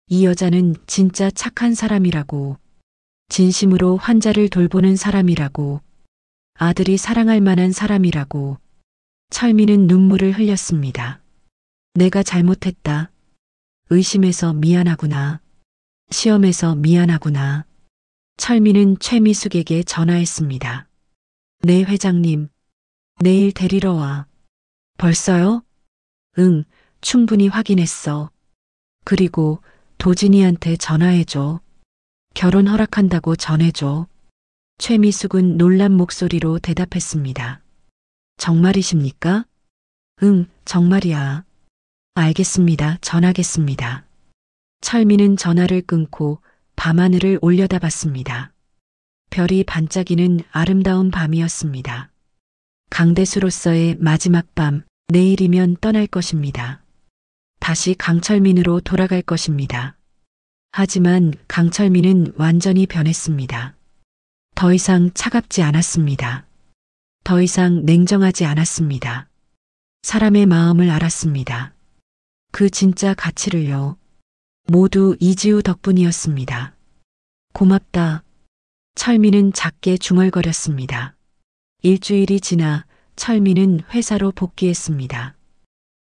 이 여자는 진짜 착한 사람이라고, 진심으로 환자를 돌보는 사람이라고, 아들이 사랑할 만한 사람이라고. 철민은 눈물을 흘렸습니다. 내가 잘못했다. 의심해서 미안하구나. 시험에서 미안하구나. 철민은 최미숙에게 전화했습니다. 네, 회장님. 내일 데리러 와. 벌써요? 응, 충분히 확인했어. 그리고 도진이한테 전화해줘. 결혼 허락한다고 전해줘. 최미숙은 놀란 목소리로 대답했습니다. 정말이십니까? 응, 정말이야. 알겠습니다. 전하겠습니다. 철민은 전화를 끊고 밤하늘을 올려다봤습니다. 별이 반짝이는 아름다운 밤이었습니다. 강대수로서의 마지막 밤, 내일이면 떠날 것입니다. 다시 강철민으로 돌아갈 것입니다. 하지만 강철민은 완전히 변했습니다. 더 이상 차갑지 않았습니다. 더 이상 냉정하지 않았습니다. 사람의 마음을 알았습니다. 그 진짜 가치를요. 모두 이지우 덕분이었습니다. 고맙다. 철민은 작게 중얼거렸습니다. 일주일이 지나 철민은 회사로 복귀했습니다.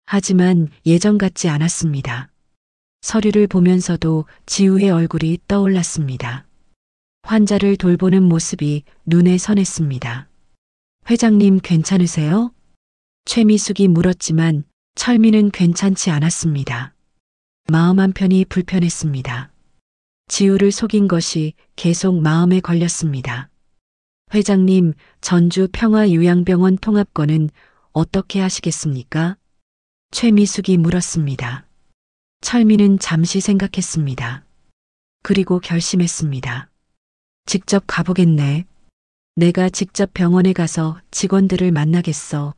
하지만 예전 같지 않았습니다. 서류를 보면서도 지우의 얼굴이 떠올랐습니다. 환자를 돌보는 모습이 눈에 선했습니다. 회장님 괜찮으세요? 최미숙이 물었지만 철민은 괜찮지 않았습니다. 마음 한편이 불편했습니다. 지우를 속인 것이 계속 마음에 걸렸습니다. 회장님, 전주 평화요양병원 통합건은 어떻게 하시겠습니까? 최미숙이 물었습니다. 철민은 잠시 생각했습니다. 그리고 결심했습니다. 직접 가보겠네. 내가 직접 병원에 가서 직원들을 만나겠어.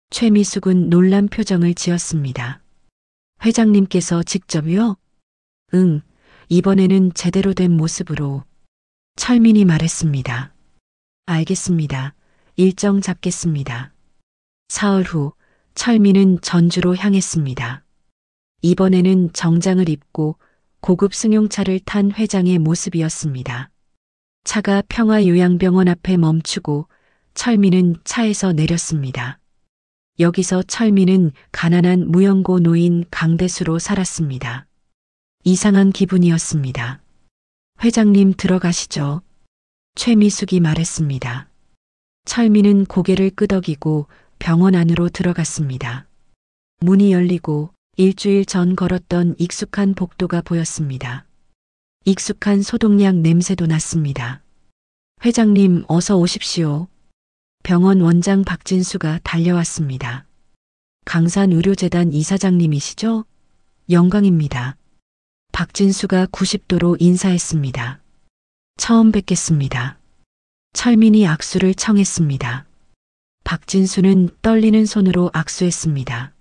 최미숙은 놀란 표정을 지었습니다. 회장님께서 직접요? 응, 이번에는 제대로 된 모습으로. 철민이 말했습니다. 알겠습니다. 일정 잡겠습니다. 사흘 후 철민은 전주로 향했습니다. 이번에는 정장을 입고 고급 승용차를 탄 회장의 모습이었습니다. 차가 평화요양병원 앞에 멈추고 철민은 차에서 내렸습니다. 여기서 철민은 가난한 무연고 노인 강대수로 살았습니다. 이상한 기분이었습니다. 회장님 들어가시죠. 최미숙이 말했습니다. 철민은 고개를 끄덕이고 병원 안으로 들어갔습니다. 문이 열리고 일주일 전 걸었던 익숙한 복도가 보였습니다. 익숙한 소독약 냄새도 났습니다. 회장님 어서 오십시오. 병원 원장 박진수가 달려왔습니다. 강산의료재단 이사장님이시죠? 영광입니다. 박진수가 90도로 인사했습니다. 처음 뵙겠습니다. 철민이 악수를 청했습니다. 박진수는 떨리는 손으로 악수했습니다.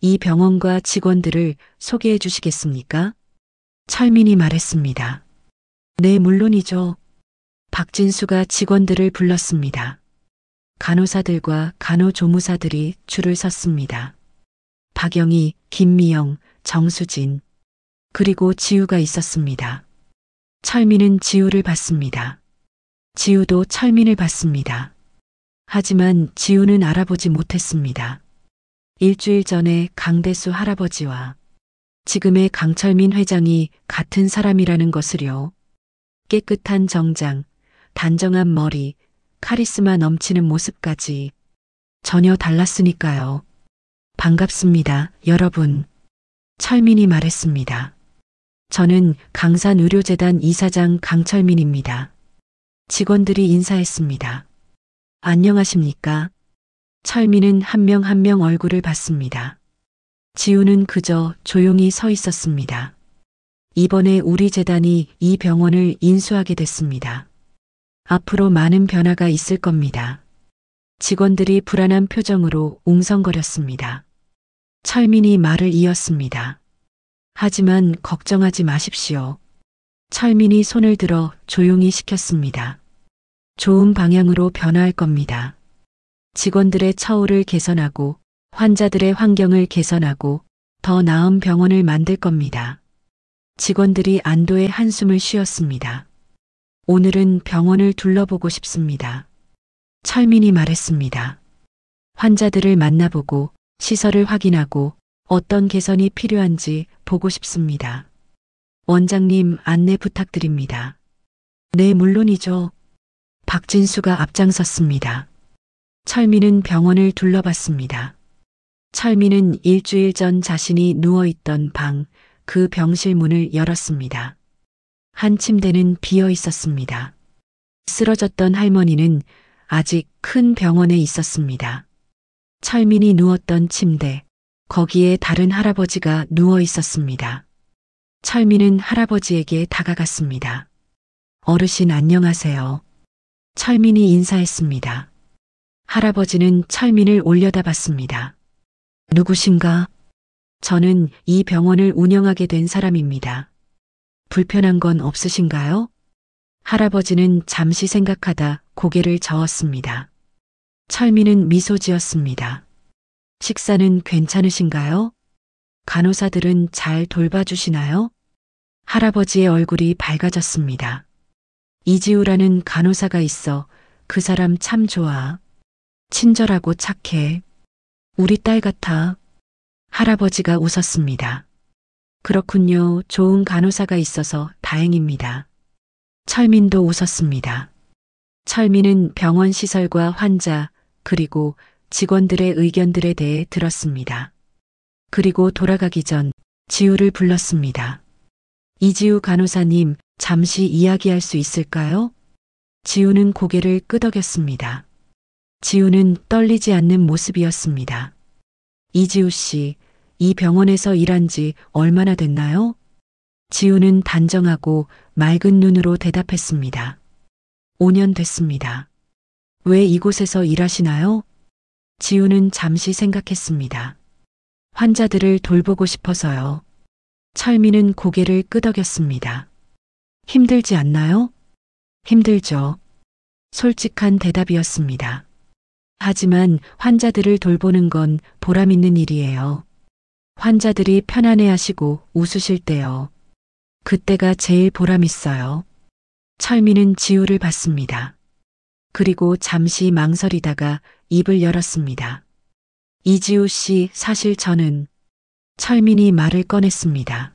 이 병원과 직원들을 소개해 주시겠습니까? 철민이 말했습니다. 네, 물론이죠. 박진수가 직원들을 불렀습니다. 간호사들과 간호조무사들이 줄을 섰습니다. 박영희, 김미영, 정수진, 그리고 지우가 있었습니다. 철민은 지우를 봤습니다. 지우도 철민을 봤습니다. 하지만 지우는 알아보지 못했습니다. 일주일 전에 강대수 할아버지와 지금의 강철민 회장이 같은 사람이라는 것을요. 깨끗한 정장, 단정한 머리, 카리스마 넘치는 모습까지 전혀 달랐으니까요. 반갑습니다, 여러분. 철민이 말했습니다. 저는 강산의료재단 이사장 강철민입니다. 직원들이 인사했습니다. 안녕하십니까? 철민은 한 명 한 명 얼굴을 봤습니다. 지우는 그저 조용히 서 있었습니다. 이번에 우리 재단이 이 병원을 인수하게 됐습니다. 앞으로 많은 변화가 있을 겁니다. 직원들이 불안한 표정으로 웅성거렸습니다. 철민이 말을 이었습니다. 하지만 걱정하지 마십시오. 철민이 손을 들어 조용히 시켰습니다. 좋은 방향으로 변화할 겁니다. 직원들의 처우를 개선하고 환자들의 환경을 개선하고 더 나은 병원을 만들 겁니다. 직원들이 안도의 한숨을 쉬었습니다. 오늘은 병원을 둘러보고 싶습니다. 철민이 말했습니다. 환자들을 만나보고 시설을 확인하고 어떤 개선이 필요한지 보고 싶습니다. 원장님, 안내 부탁드립니다. 네, 물론이죠. 박진수가 앞장섰습니다. 철민은 병원을 둘러봤습니다. 철민은 일주일 전 자신이 누워있던 방, 그 병실 문을 열었습니다. 한 침대는 비어 있었습니다. 쓰러졌던 할머니는 아직 큰 병원에 있었습니다. 철민이 누웠던 침대, 거기에 다른 할아버지가 누워 있었습니다. 철민은 할아버지에게 다가갔습니다. 어르신 안녕하세요. 철민이 인사했습니다. 할아버지는 철민을 올려다봤습니다. 누구신가? 저는 이 병원을 운영하게 된 사람입니다. 불편한 건 없으신가요? 할아버지는 잠시 생각하다 고개를 저었습니다. 철민은 미소 지었습니다. 식사는 괜찮으신가요? 간호사들은 잘 돌봐주시나요? 할아버지의 얼굴이 밝아졌습니다. 이지우라는 간호사가 있어. 그 사람 참 좋아. 친절하고 착해. 우리 딸 같아. 할아버지가 웃었습니다. 그렇군요. 좋은 간호사가 있어서 다행입니다. 철민도 웃었습니다. 철민은 병원 시설과 환자, 그리고 직원들의 의견들에 대해 들었습니다. 그리고 돌아가기 전 지우를 불렀습니다. 이지우 간호사님, 잠시 이야기할 수 있을까요? 지우는 고개를 끄덕였습니다. 지우는 떨리지 않는 모습이었습니다. 이지우 씨, 이 병원에서 일한 지 얼마나 됐나요? 지우는 단정하고 맑은 눈으로 대답했습니다. 5년 됐습니다. 왜 이곳에서 일하시나요? 지우는 잠시 생각했습니다. 환자들을 돌보고 싶어서요. 철민은 고개를 끄덕였습니다. 힘들지 않나요? 힘들죠. 솔직한 대답이었습니다. 하지만 환자들을 돌보는 건 보람 있는 일이에요. 환자들이 편안해 하시고 웃으실 때요. 그때가 제일 보람 있어요. 철민은 지우를 봤습니다. 그리고 잠시 망설이다가 입을 열었습니다. 이지우 씨, 사실 저는 철민이 말을 꺼냈습니다.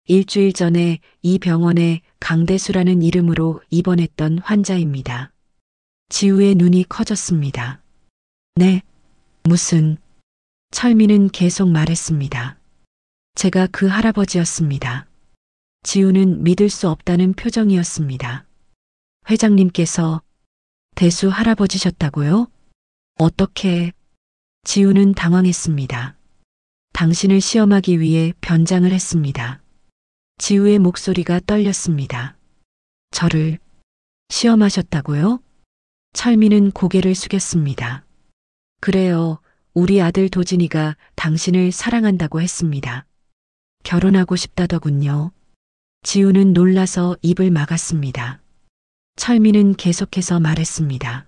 일주일 전에 이 병원에 강대수라는 이름으로 입원했던 환자입니다. 지우의 눈이 커졌습니다. 네, 무슨... 철민은 계속 말했습니다. 제가 그 할아버지였습니다. 지우는 믿을 수 없다는 표정이었습니다. 회장님께서 대수 할아버지셨다고요? 어떻게... 지우는 당황했습니다. 당신을 시험하기 위해 변장을 했습니다. 지우의 목소리가 떨렸습니다. 저를 시험하셨다고요? 철민은 고개를 숙였습니다. 그래요. 우리 아들 도진이가 당신을 사랑한다고 했습니다. 결혼하고 싶다더군요. 지우는 놀라서 입을 막았습니다. 철민은 계속해서 말했습니다.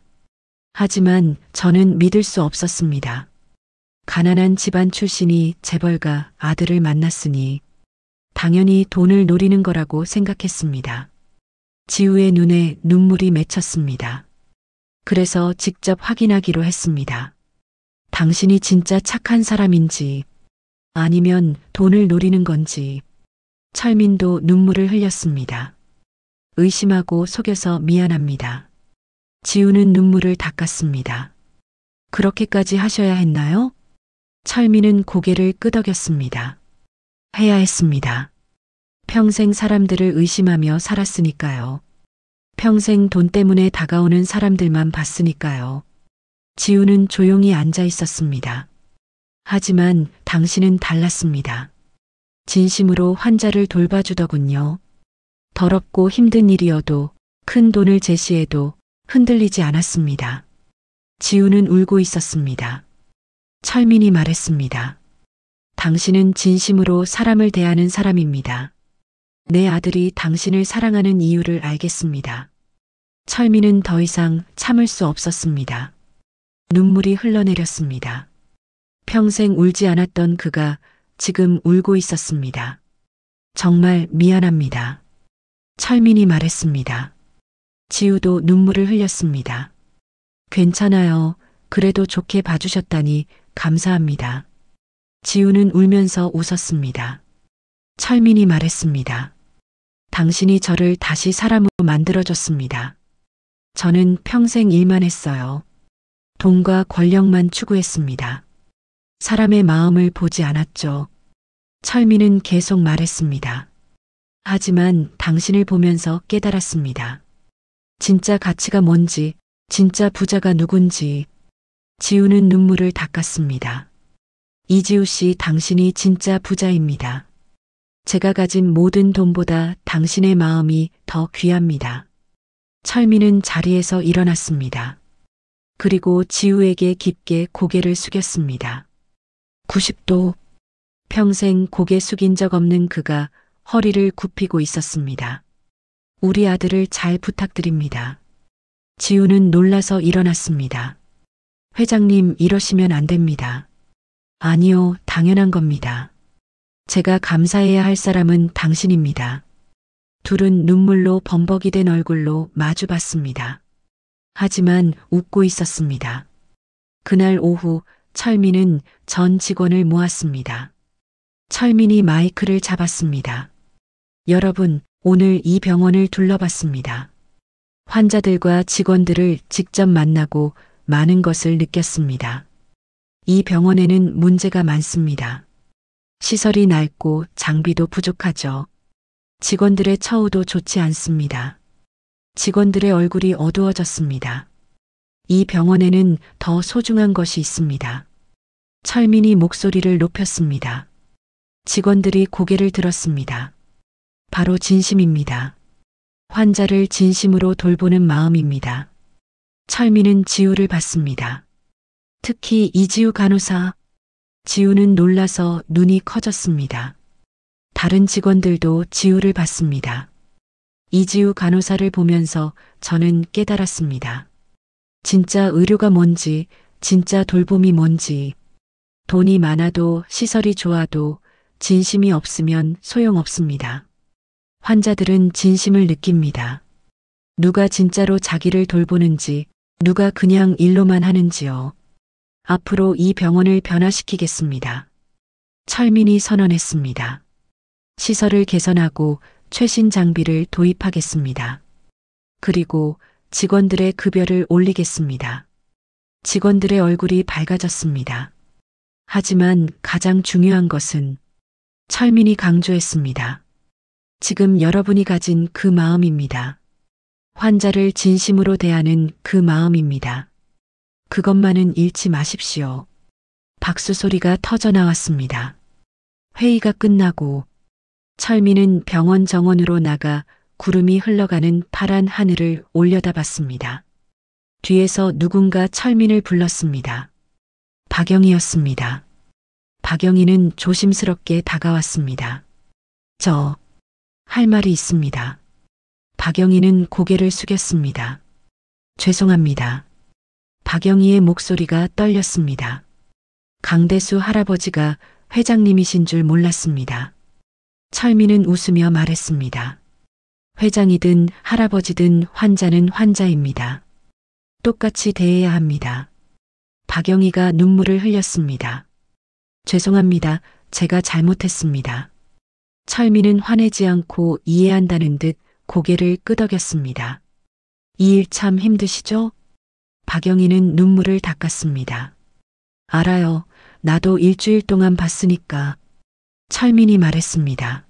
하지만 저는 믿을 수 없었습니다. 가난한 집안 출신이 재벌가 아들을 만났으니 당연히 돈을 노리는 거라고 생각했습니다. 지우의 눈에 눈물이 맺혔습니다. 그래서 직접 확인하기로 했습니다. 당신이 진짜 착한 사람인지 아니면 돈을 노리는 건지. 철민도 눈물을 흘렸습니다. 의심하고 속여서 미안합니다. 지우는 눈물을 닦았습니다. 그렇게까지 하셔야 했나요? 철민은 고개를 끄덕였습니다. 해야 했습니다. 평생 사람들을 의심하며 살았으니까요. 평생 돈 때문에 다가오는 사람들만 봤으니까요. 지우는 조용히 앉아 있었습니다. 하지만 당신은 달랐습니다. 진심으로 환자를 돌봐주더군요. 더럽고 힘든 일이어도 큰 돈을 제시해도 흔들리지 않았습니다. 지우는 울고 있었습니다. 철민이 말했습니다. 당신은 진심으로 사람을 대하는 사람입니다. 내 아들이 당신을 사랑하는 이유를 알겠습니다. 철민은 더 이상 참을 수 없었습니다. 눈물이 흘러내렸습니다. 평생 울지 않았던 그가 지금 울고 있었습니다. 정말 미안합니다. 철민이 말했습니다. 지우도 눈물을 흘렸습니다. 괜찮아요. 그래도 좋게 봐주셨다니 감사합니다. 지우는 울면서 웃었습니다. 철민이 말했습니다. 당신이 저를 다시 사람으로 만들어줬습니다. 저는 평생 일만 했어요. 돈과 권력만 추구했습니다. 사람의 마음을 보지 않았죠. 철민은 계속 말했습니다. 하지만 당신을 보면서 깨달았습니다. 진짜 가치가 뭔지, 진짜 부자가 누군지. 지우는 눈물을 닦았습니다. 이지우 씨, 당신이 진짜 부자입니다. 제가 가진 모든 돈보다 당신의 마음이 더 귀합니다. 철민은 자리에서 일어났습니다. 그리고 지우에게 깊게 고개를 숙였습니다. 90도. 평생 고개 숙인 적 없는 그가 허리를 굽히고 있었습니다. 우리 아들을 잘 부탁드립니다. 지우는 놀라서 일어났습니다. 회장님, 이러시면 안 됩니다. 아니요, 당연한 겁니다. 제가 감사해야 할 사람은 당신입니다. 둘은 눈물로 범벅이 된 얼굴로 마주봤습니다. 하지만 웃고 있었습니다. 그날 오후 철민은 전 직원을 모았습니다. 철민이 마이크를 잡았습니다. 여러분, 오늘 이 병원을 둘러봤습니다. 환자들과 직원들을 직접 만나고 많은 것을 느꼈습니다. 이 병원에는 문제가 많습니다. 시설이 낡고 장비도 부족하죠. 직원들의 처우도 좋지 않습니다. 직원들의 얼굴이 어두워졌습니다. 이 병원에는 더 소중한 것이 있습니다. 철민이 목소리를 높였습니다. 직원들이 고개를 들었습니다. 바로 진심입니다. 환자를 진심으로 돌보는 마음입니다. 철민은 지우를 봤습니다. 특히 이지우 간호사. 지우는 놀라서 눈이 커졌습니다. 다른 직원들도 지우를 봤습니다. 이지우 간호사를 보면서 저는 깨달았습니다. 진짜 의료가 뭔지, 진짜 돌봄이 뭔지. 돈이 많아도 시설이 좋아도 진심이 없으면 소용없습니다. 환자들은 진심을 느낍니다. 누가 진짜로 자기를 돌보는지, 누가 그냥 일로만 하는지요. 앞으로 이 병원을 변화시키겠습니다. 철민이 선언했습니다. 시설을 개선하고 최신 장비를 도입하겠습니다. 그리고 직원들의 급여를 올리겠습니다. 직원들의 얼굴이 밝아졌습니다. 하지만 가장 중요한 것은 철민이 강조했습니다. 지금 여러분이 가진 그 마음입니다. 환자를 진심으로 대하는 그 마음입니다. 그것만은 잃지 마십시오. 박수 소리가 터져 나왔습니다. 회의가 끝나고 철민은 병원 정원으로 나가 구름이 흘러가는 파란 하늘을 올려다봤습니다. 뒤에서 누군가 철민을 불렀습니다. 박영희였습니다. 박영희는 조심스럽게 다가왔습니다. 할 말이 있습니다. 박영희는 고개를 숙였습니다. 죄송합니다. 박영희의 목소리가 떨렸습니다. 강대수 할아버지가 회장님이신 줄 몰랐습니다. 철민은 웃으며 말했습니다. 회장이든 할아버지든 환자는 환자입니다. 똑같이 대해야 합니다. 박영희가 눈물을 흘렸습니다. 죄송합니다. 제가 잘못했습니다. 철민은 화내지 않고 이해한다는 듯 고개를 끄덕였습니다. 이 일 참 힘드시죠? 박영희는 눈물을 닦았습니다. 알아요. 나도 일주일 동안 봤으니까. 철민이 말했습니다.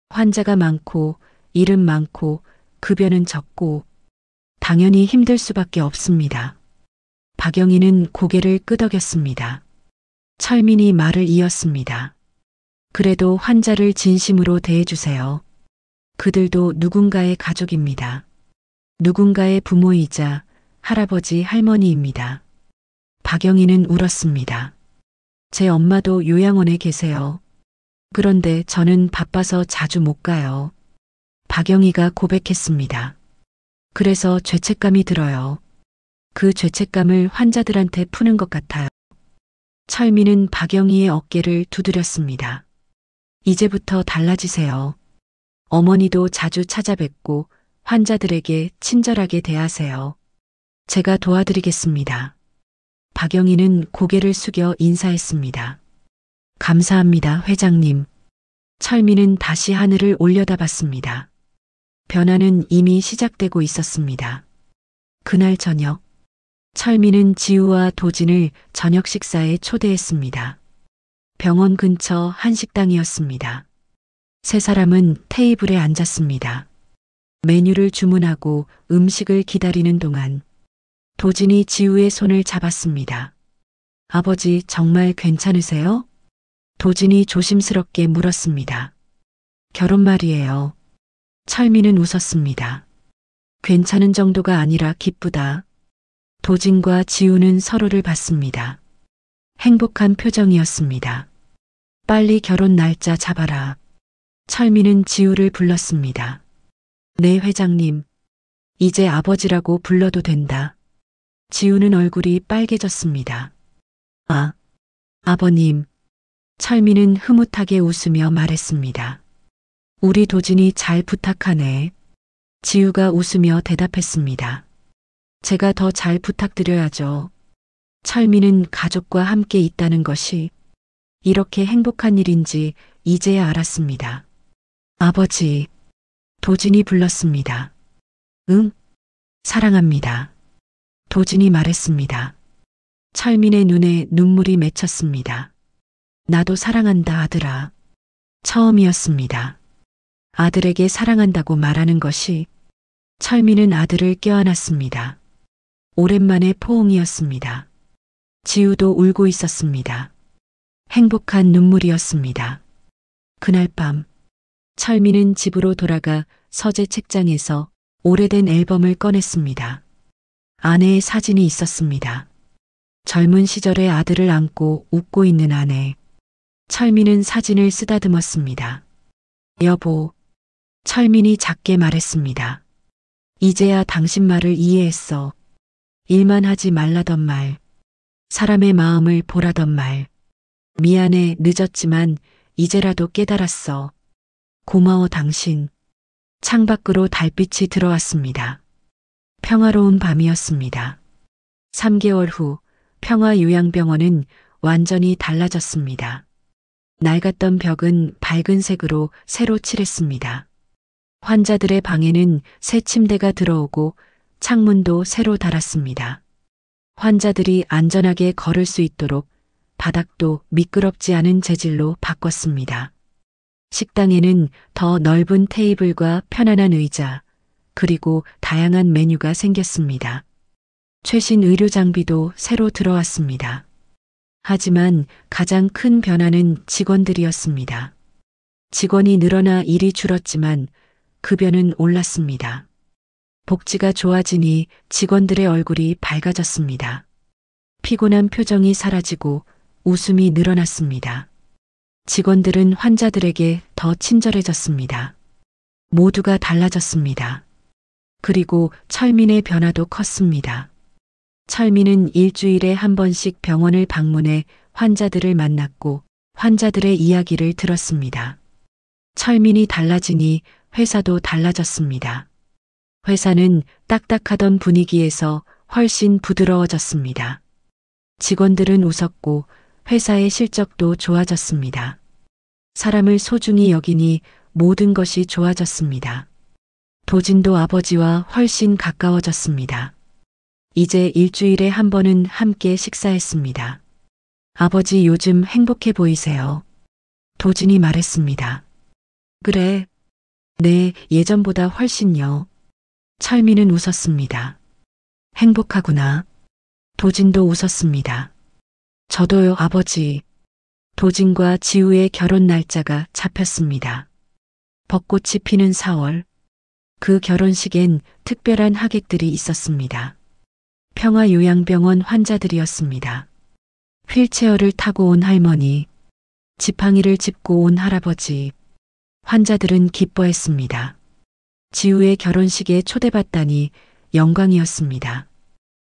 환자가 많고 일은 많고 급여는 적고 당연히 힘들 수밖에 없습니다. 박영희는 고개를 끄덕였습니다. 철민이 말을 이었습니다. 그래도 환자를 진심으로 대해주세요. 그들도 누군가의 가족입니다. 누군가의 부모이자 할아버지 할머니입니다. 박영희는 울었습니다. 제 엄마도 요양원에 계세요. 그런데 저는 바빠서 자주 못 가요. 박영희가 고백했습니다. 그래서 죄책감이 들어요. 그 죄책감을 환자들한테 푸는 것 같아요. 철민은 박영희의 어깨를 두드렸습니다. 이제부터 달라지세요. 어머니도 자주 찾아뵙고 환자들에게 친절하게 대하세요. 제가 도와드리겠습니다. 박영희는 고개를 숙여 인사했습니다. 감사합니다, 회장님. 철민은 다시 하늘을 올려다봤습니다. 변화는 이미 시작되고 있었습니다. 그날 저녁, 철민은 지우와 도진을 저녁 식사에 초대했습니다. 병원 근처 한식당이었습니다. 세 사람은 테이블에 앉았습니다. 메뉴를 주문하고 음식을 기다리는 동안 도진이 지우의 손을 잡았습니다. 아버지 정말 괜찮으세요? 도진이 조심스럽게 물었습니다. 결혼 말이에요. 철민은 웃었습니다. 괜찮은 정도가 아니라 기쁘다. 도진과 지우는 서로를 봤습니다. 행복한 표정이었습니다. 빨리 결혼 날짜 잡아라. 철민은 지우를 불렀습니다. 네, 회장님. 이제 아버지라고 불러도 된다. 지우는 얼굴이 빨개졌습니다. 아버님. 철민은 흐뭇하게 웃으며 말했습니다. 우리 도진이 잘 부탁하네. 지우가 웃으며 대답했습니다. 제가 더 잘 부탁드려야죠. 철민은 가족과 함께 있다는 것이 이렇게 행복한 일인지 이제야 알았습니다. 아버지, 도진이 불렀습니다. 응? 사랑합니다. 도진이 말했습니다. 철민의 눈에 눈물이 맺혔습니다. 나도 사랑한다, 아들아. 처음이었습니다. 아들에게 사랑한다고 말하는 것이. 철민은 아들을 껴안았습니다. 오랜만에 포옹이었습니다. 지우도 울고 있었습니다. 행복한 눈물이었습니다. 그날 밤, 철민은 집으로 돌아가 서재 책장에서 오래된 앨범을 꺼냈습니다. 아내의 사진이 있었습니다. 젊은 시절의 아들을 안고 웃고 있는 아내. 철민은 사진을 쓰다듬었습니다. 여보, 철민이 작게 말했습니다. 이제야 당신 말을 이해했어. 일만 하지 말라던 말, 사람의 마음을 보라던 말. 미안해, 늦었지만 이제라도 깨달았어. 고마워, 당신. 창밖으로 달빛이 들어왔습니다. 평화로운 밤이었습니다. 3개월 후 평화요양병원은 완전히 달라졌습니다. 낡았던 벽은 밝은 색으로 새로 칠했습니다. 환자들의 방에는 새 침대가 들어오고 창문도 새로 달았습니다. 환자들이 안전하게 걸을 수 있도록 바닥도 미끄럽지 않은 재질로 바꿨습니다. 식당에는 더 넓은 테이블과 편안한 의자, 그리고 다양한 메뉴가 생겼습니다. 최신 의료 장비도 새로 들어왔습니다. 하지만 가장 큰 변화는 직원들이었습니다. 직원이 늘어나 일이 줄었지만 급여는 올랐습니다. 복지가 좋아지니 직원들의 얼굴이 밝아졌습니다. 피곤한 표정이 사라지고 웃음이 늘어났습니다. 직원들은 환자들에게 더 친절해졌습니다. 모두가 달라졌습니다. 그리고 철민의 변화도 컸습니다. 철민은 일주일에 한 번씩 병원을 방문해 환자들을 만났고 환자들의 이야기를 들었습니다. 철민이 달라지니 회사도 달라졌습니다. 회사는 딱딱하던 분위기에서 훨씬 부드러워졌습니다. 직원들은 웃었고 회사의 실적도 좋아졌습니다. 사람을 소중히 여기니 모든 것이 좋아졌습니다. 도진도 아버지와 훨씬 가까워졌습니다. 이제 일주일에 한 번은 함께 식사했습니다. 아버지 요즘 행복해 보이세요? 도진이 말했습니다. 그래. 네, 예전보다 훨씬요. 철민은 웃었습니다. 행복하구나. 도진도 웃었습니다. 저도요, 아버지. 도진과 지우의 결혼 날짜가 잡혔습니다. 벚꽃이 피는 4월. 그 결혼식엔 특별한 하객들이 있었습니다. 평화요양병원 환자들이었습니다. 휠체어를 타고 온 할머니, 지팡이를 짚고 온 할아버지. 환자들은 기뻐했습니다. 지우의 결혼식에 초대받다니 영광이었습니다.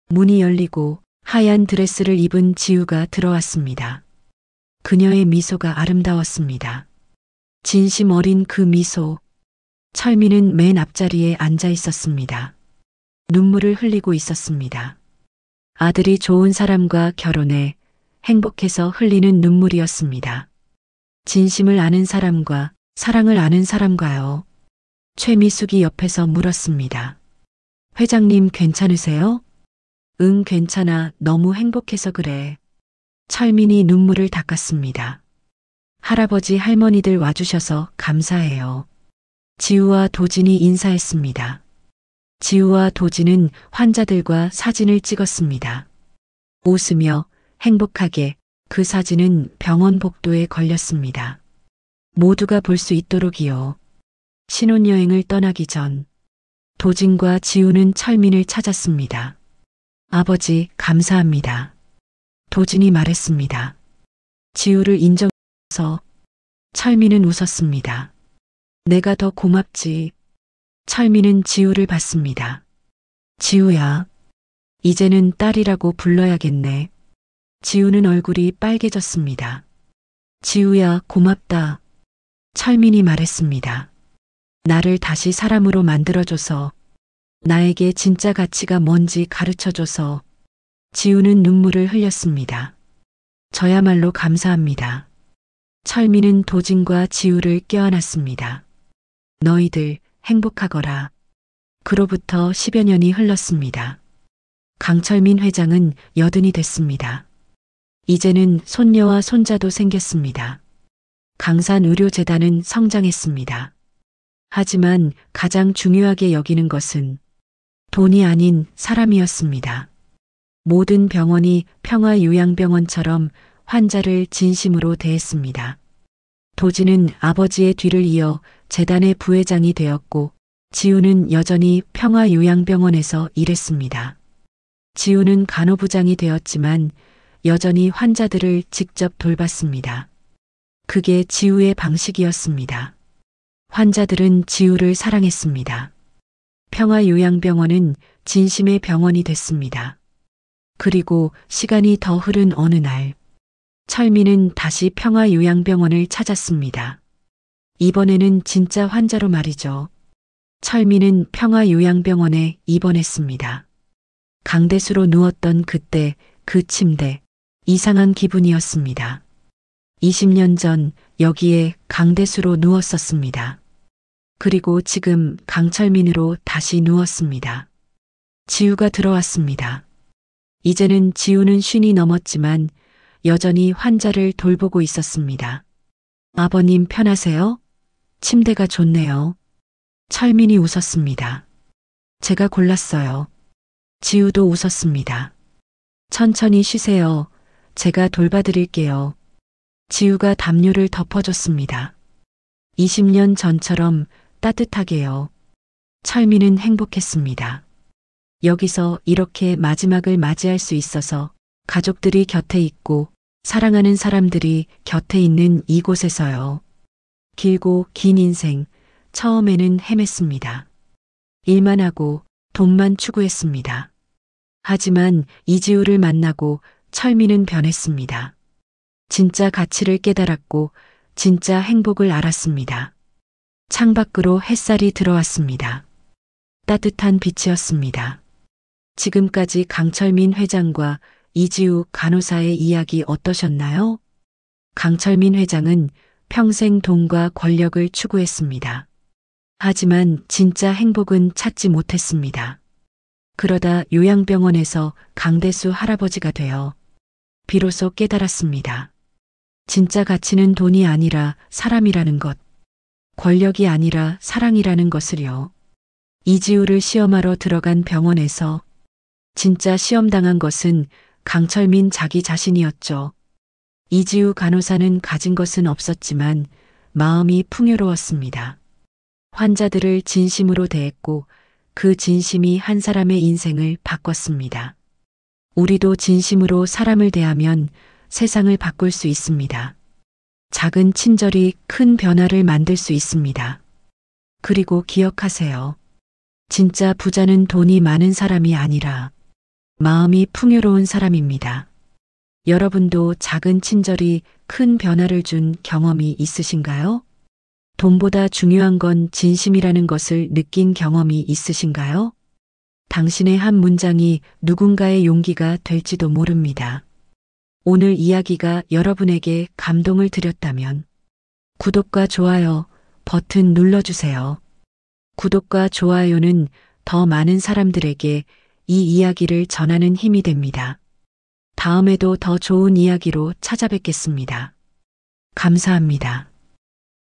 문이 열리고 하얀 드레스를 입은 지우가 들어왔습니다. 그녀의 미소가 아름다웠습니다. 진심 어린 그 미소. 철민은 맨 앞자리에 앉아 있었습니다. 눈물을 흘리고 있었습니다. 아들이 좋은 사람과 결혼해 행복해서 흘리는 눈물이었습니다. 진심을 아는 사람과 사랑을 아는 사람과요. 최미숙이 옆에서 물었습니다. 회장님 괜찮으세요? 응, 괜찮아. 너무 행복해서 그래. 철민이 눈물을 닦았습니다. 할아버지 할머니들 와주셔서 감사해요. 지우와 도진이 인사했습니다. 지우와 도진은 환자들과 사진을 찍었습니다. 웃으며 행복하게 그 사진은 병원 복도에 걸렸습니다. 모두가 볼 수 있도록이요. 신혼여행을 떠나기 전 도진과 지우는 철민을 찾았습니다. 아버지, 감사합니다. 도진이 말했습니다. 지우를 인정해서 철민은 웃었습니다. 내가 더 고맙지. 철민은 지우를 봤습니다. 지우야, 이제는 딸이라고 불러야겠네. 지우는 얼굴이 빨개졌습니다. 지우야, 고맙다. 철민이 말했습니다. 나를 다시 사람으로 만들어줘서, 나에게 진짜 가치가 뭔지 가르쳐줘서. 지우는 눈물을 흘렸습니다. 저야말로 감사합니다. 철민은 도진과 지우를 껴안았습니다. 너희들 행복하거라. 그로부터 10여 년이 흘렀습니다. 강철민 회장은 80이 됐습니다. 이제는 손녀와 손자도 생겼습니다. 강산의료재단은 성장했습니다. 하지만 가장 중요하게 여기는 것은 돈이 아닌 사람이었습니다. 모든 병원이 평화요양병원처럼 환자를 진심으로 대했습니다. 도진은 아버지의 뒤를 이어 재단의 부회장이 되었고 지우는 여전히 평화요양병원에서 일했습니다. 지우는 간호부장이 되었지만 여전히 환자들을 직접 돌봤습니다. 그게 지우의 방식이었습니다. 환자들은 지우를 사랑했습니다. 평화요양병원은 진심의 병원이 됐습니다. 그리고 시간이 더 흐른 어느 날, 철민은 다시 평화요양병원을 찾았습니다. 이번에는 진짜 환자로 말이죠. 철민은 평화요양병원에 입원했습니다. 강대수로 누웠던 그때 그 침대, 이상한 기분이었습니다. 20년 전 여기에 강대수로 누웠었습니다. 그리고 지금 강철민으로 다시 누웠습니다. 지우가 들어왔습니다. 이제는 지우는 50이 넘었지만 여전히 환자를 돌보고 있었습니다. 아버님 편하세요? 침대가 좋네요. 철민이 웃었습니다. 제가 골랐어요. 지우도 웃었습니다. 천천히 쉬세요. 제가 돌봐드릴게요. 지우가 담요를 덮어줬습니다. 20년 전처럼 따뜻하게요. 철민은 행복했습니다. 여기서 이렇게 마지막을 맞이할 수 있어서 가족들이 곁에 있고 사랑하는 사람들이 곁에 있는 이곳에서요. 길고 긴 인생, 처음에는 헤맸습니다. 일만 하고 돈만 추구했습니다. 하지만 이지우를 만나고 철미는 변했습니다. 진짜 가치를 깨달았고 진짜 행복을 알았습니다. 창밖으로 햇살이 들어왔습니다. 따뜻한 빛이었습니다. 지금까지 강철민 회장과 이지우 간호사의 이야기 어떠셨나요? 강철민 회장은 평생 돈과 권력을 추구했습니다. 하지만 진짜 행복은 찾지 못했습니다. 그러다 요양병원에서 강대수 할아버지가 되어 비로소 깨달았습니다. 진짜 가치는 돈이 아니라 사람이라는 것, 권력이 아니라 사랑이라는 것을요. 이지우를 시험하러 들어간 병원에서 진짜 시험당한 것은 강철민 자기 자신이었죠. 이지우 간호사는 가진 것은 없었지만 마음이 풍요로웠습니다. 환자들을 진심으로 대했고 그 진심이 한 사람의 인생을 바꿨습니다. 우리도 진심으로 사람을 대하면 세상을 바꿀 수 있습니다. 작은 친절이 큰 변화를 만들 수 있습니다. 그리고 기억하세요. 진짜 부자는 돈이 많은 사람이 아니라 마음이 풍요로운 사람입니다. 여러분도 작은 친절이 큰 변화를 준 경험이 있으신가요? 돈보다 중요한 건 진심이라는 것을 느낀 경험이 있으신가요? 당신의 한 문장이 누군가의 용기가 될지도 모릅니다. 오늘 이야기가 여러분에게 감동을 드렸다면 구독과 좋아요 버튼 눌러주세요. 구독과 좋아요는 더 많은 사람들에게 이 이야기를 전하는 힘이 됩니다. 다음에도 더 좋은 이야기로 찾아뵙겠습니다. 감사합니다.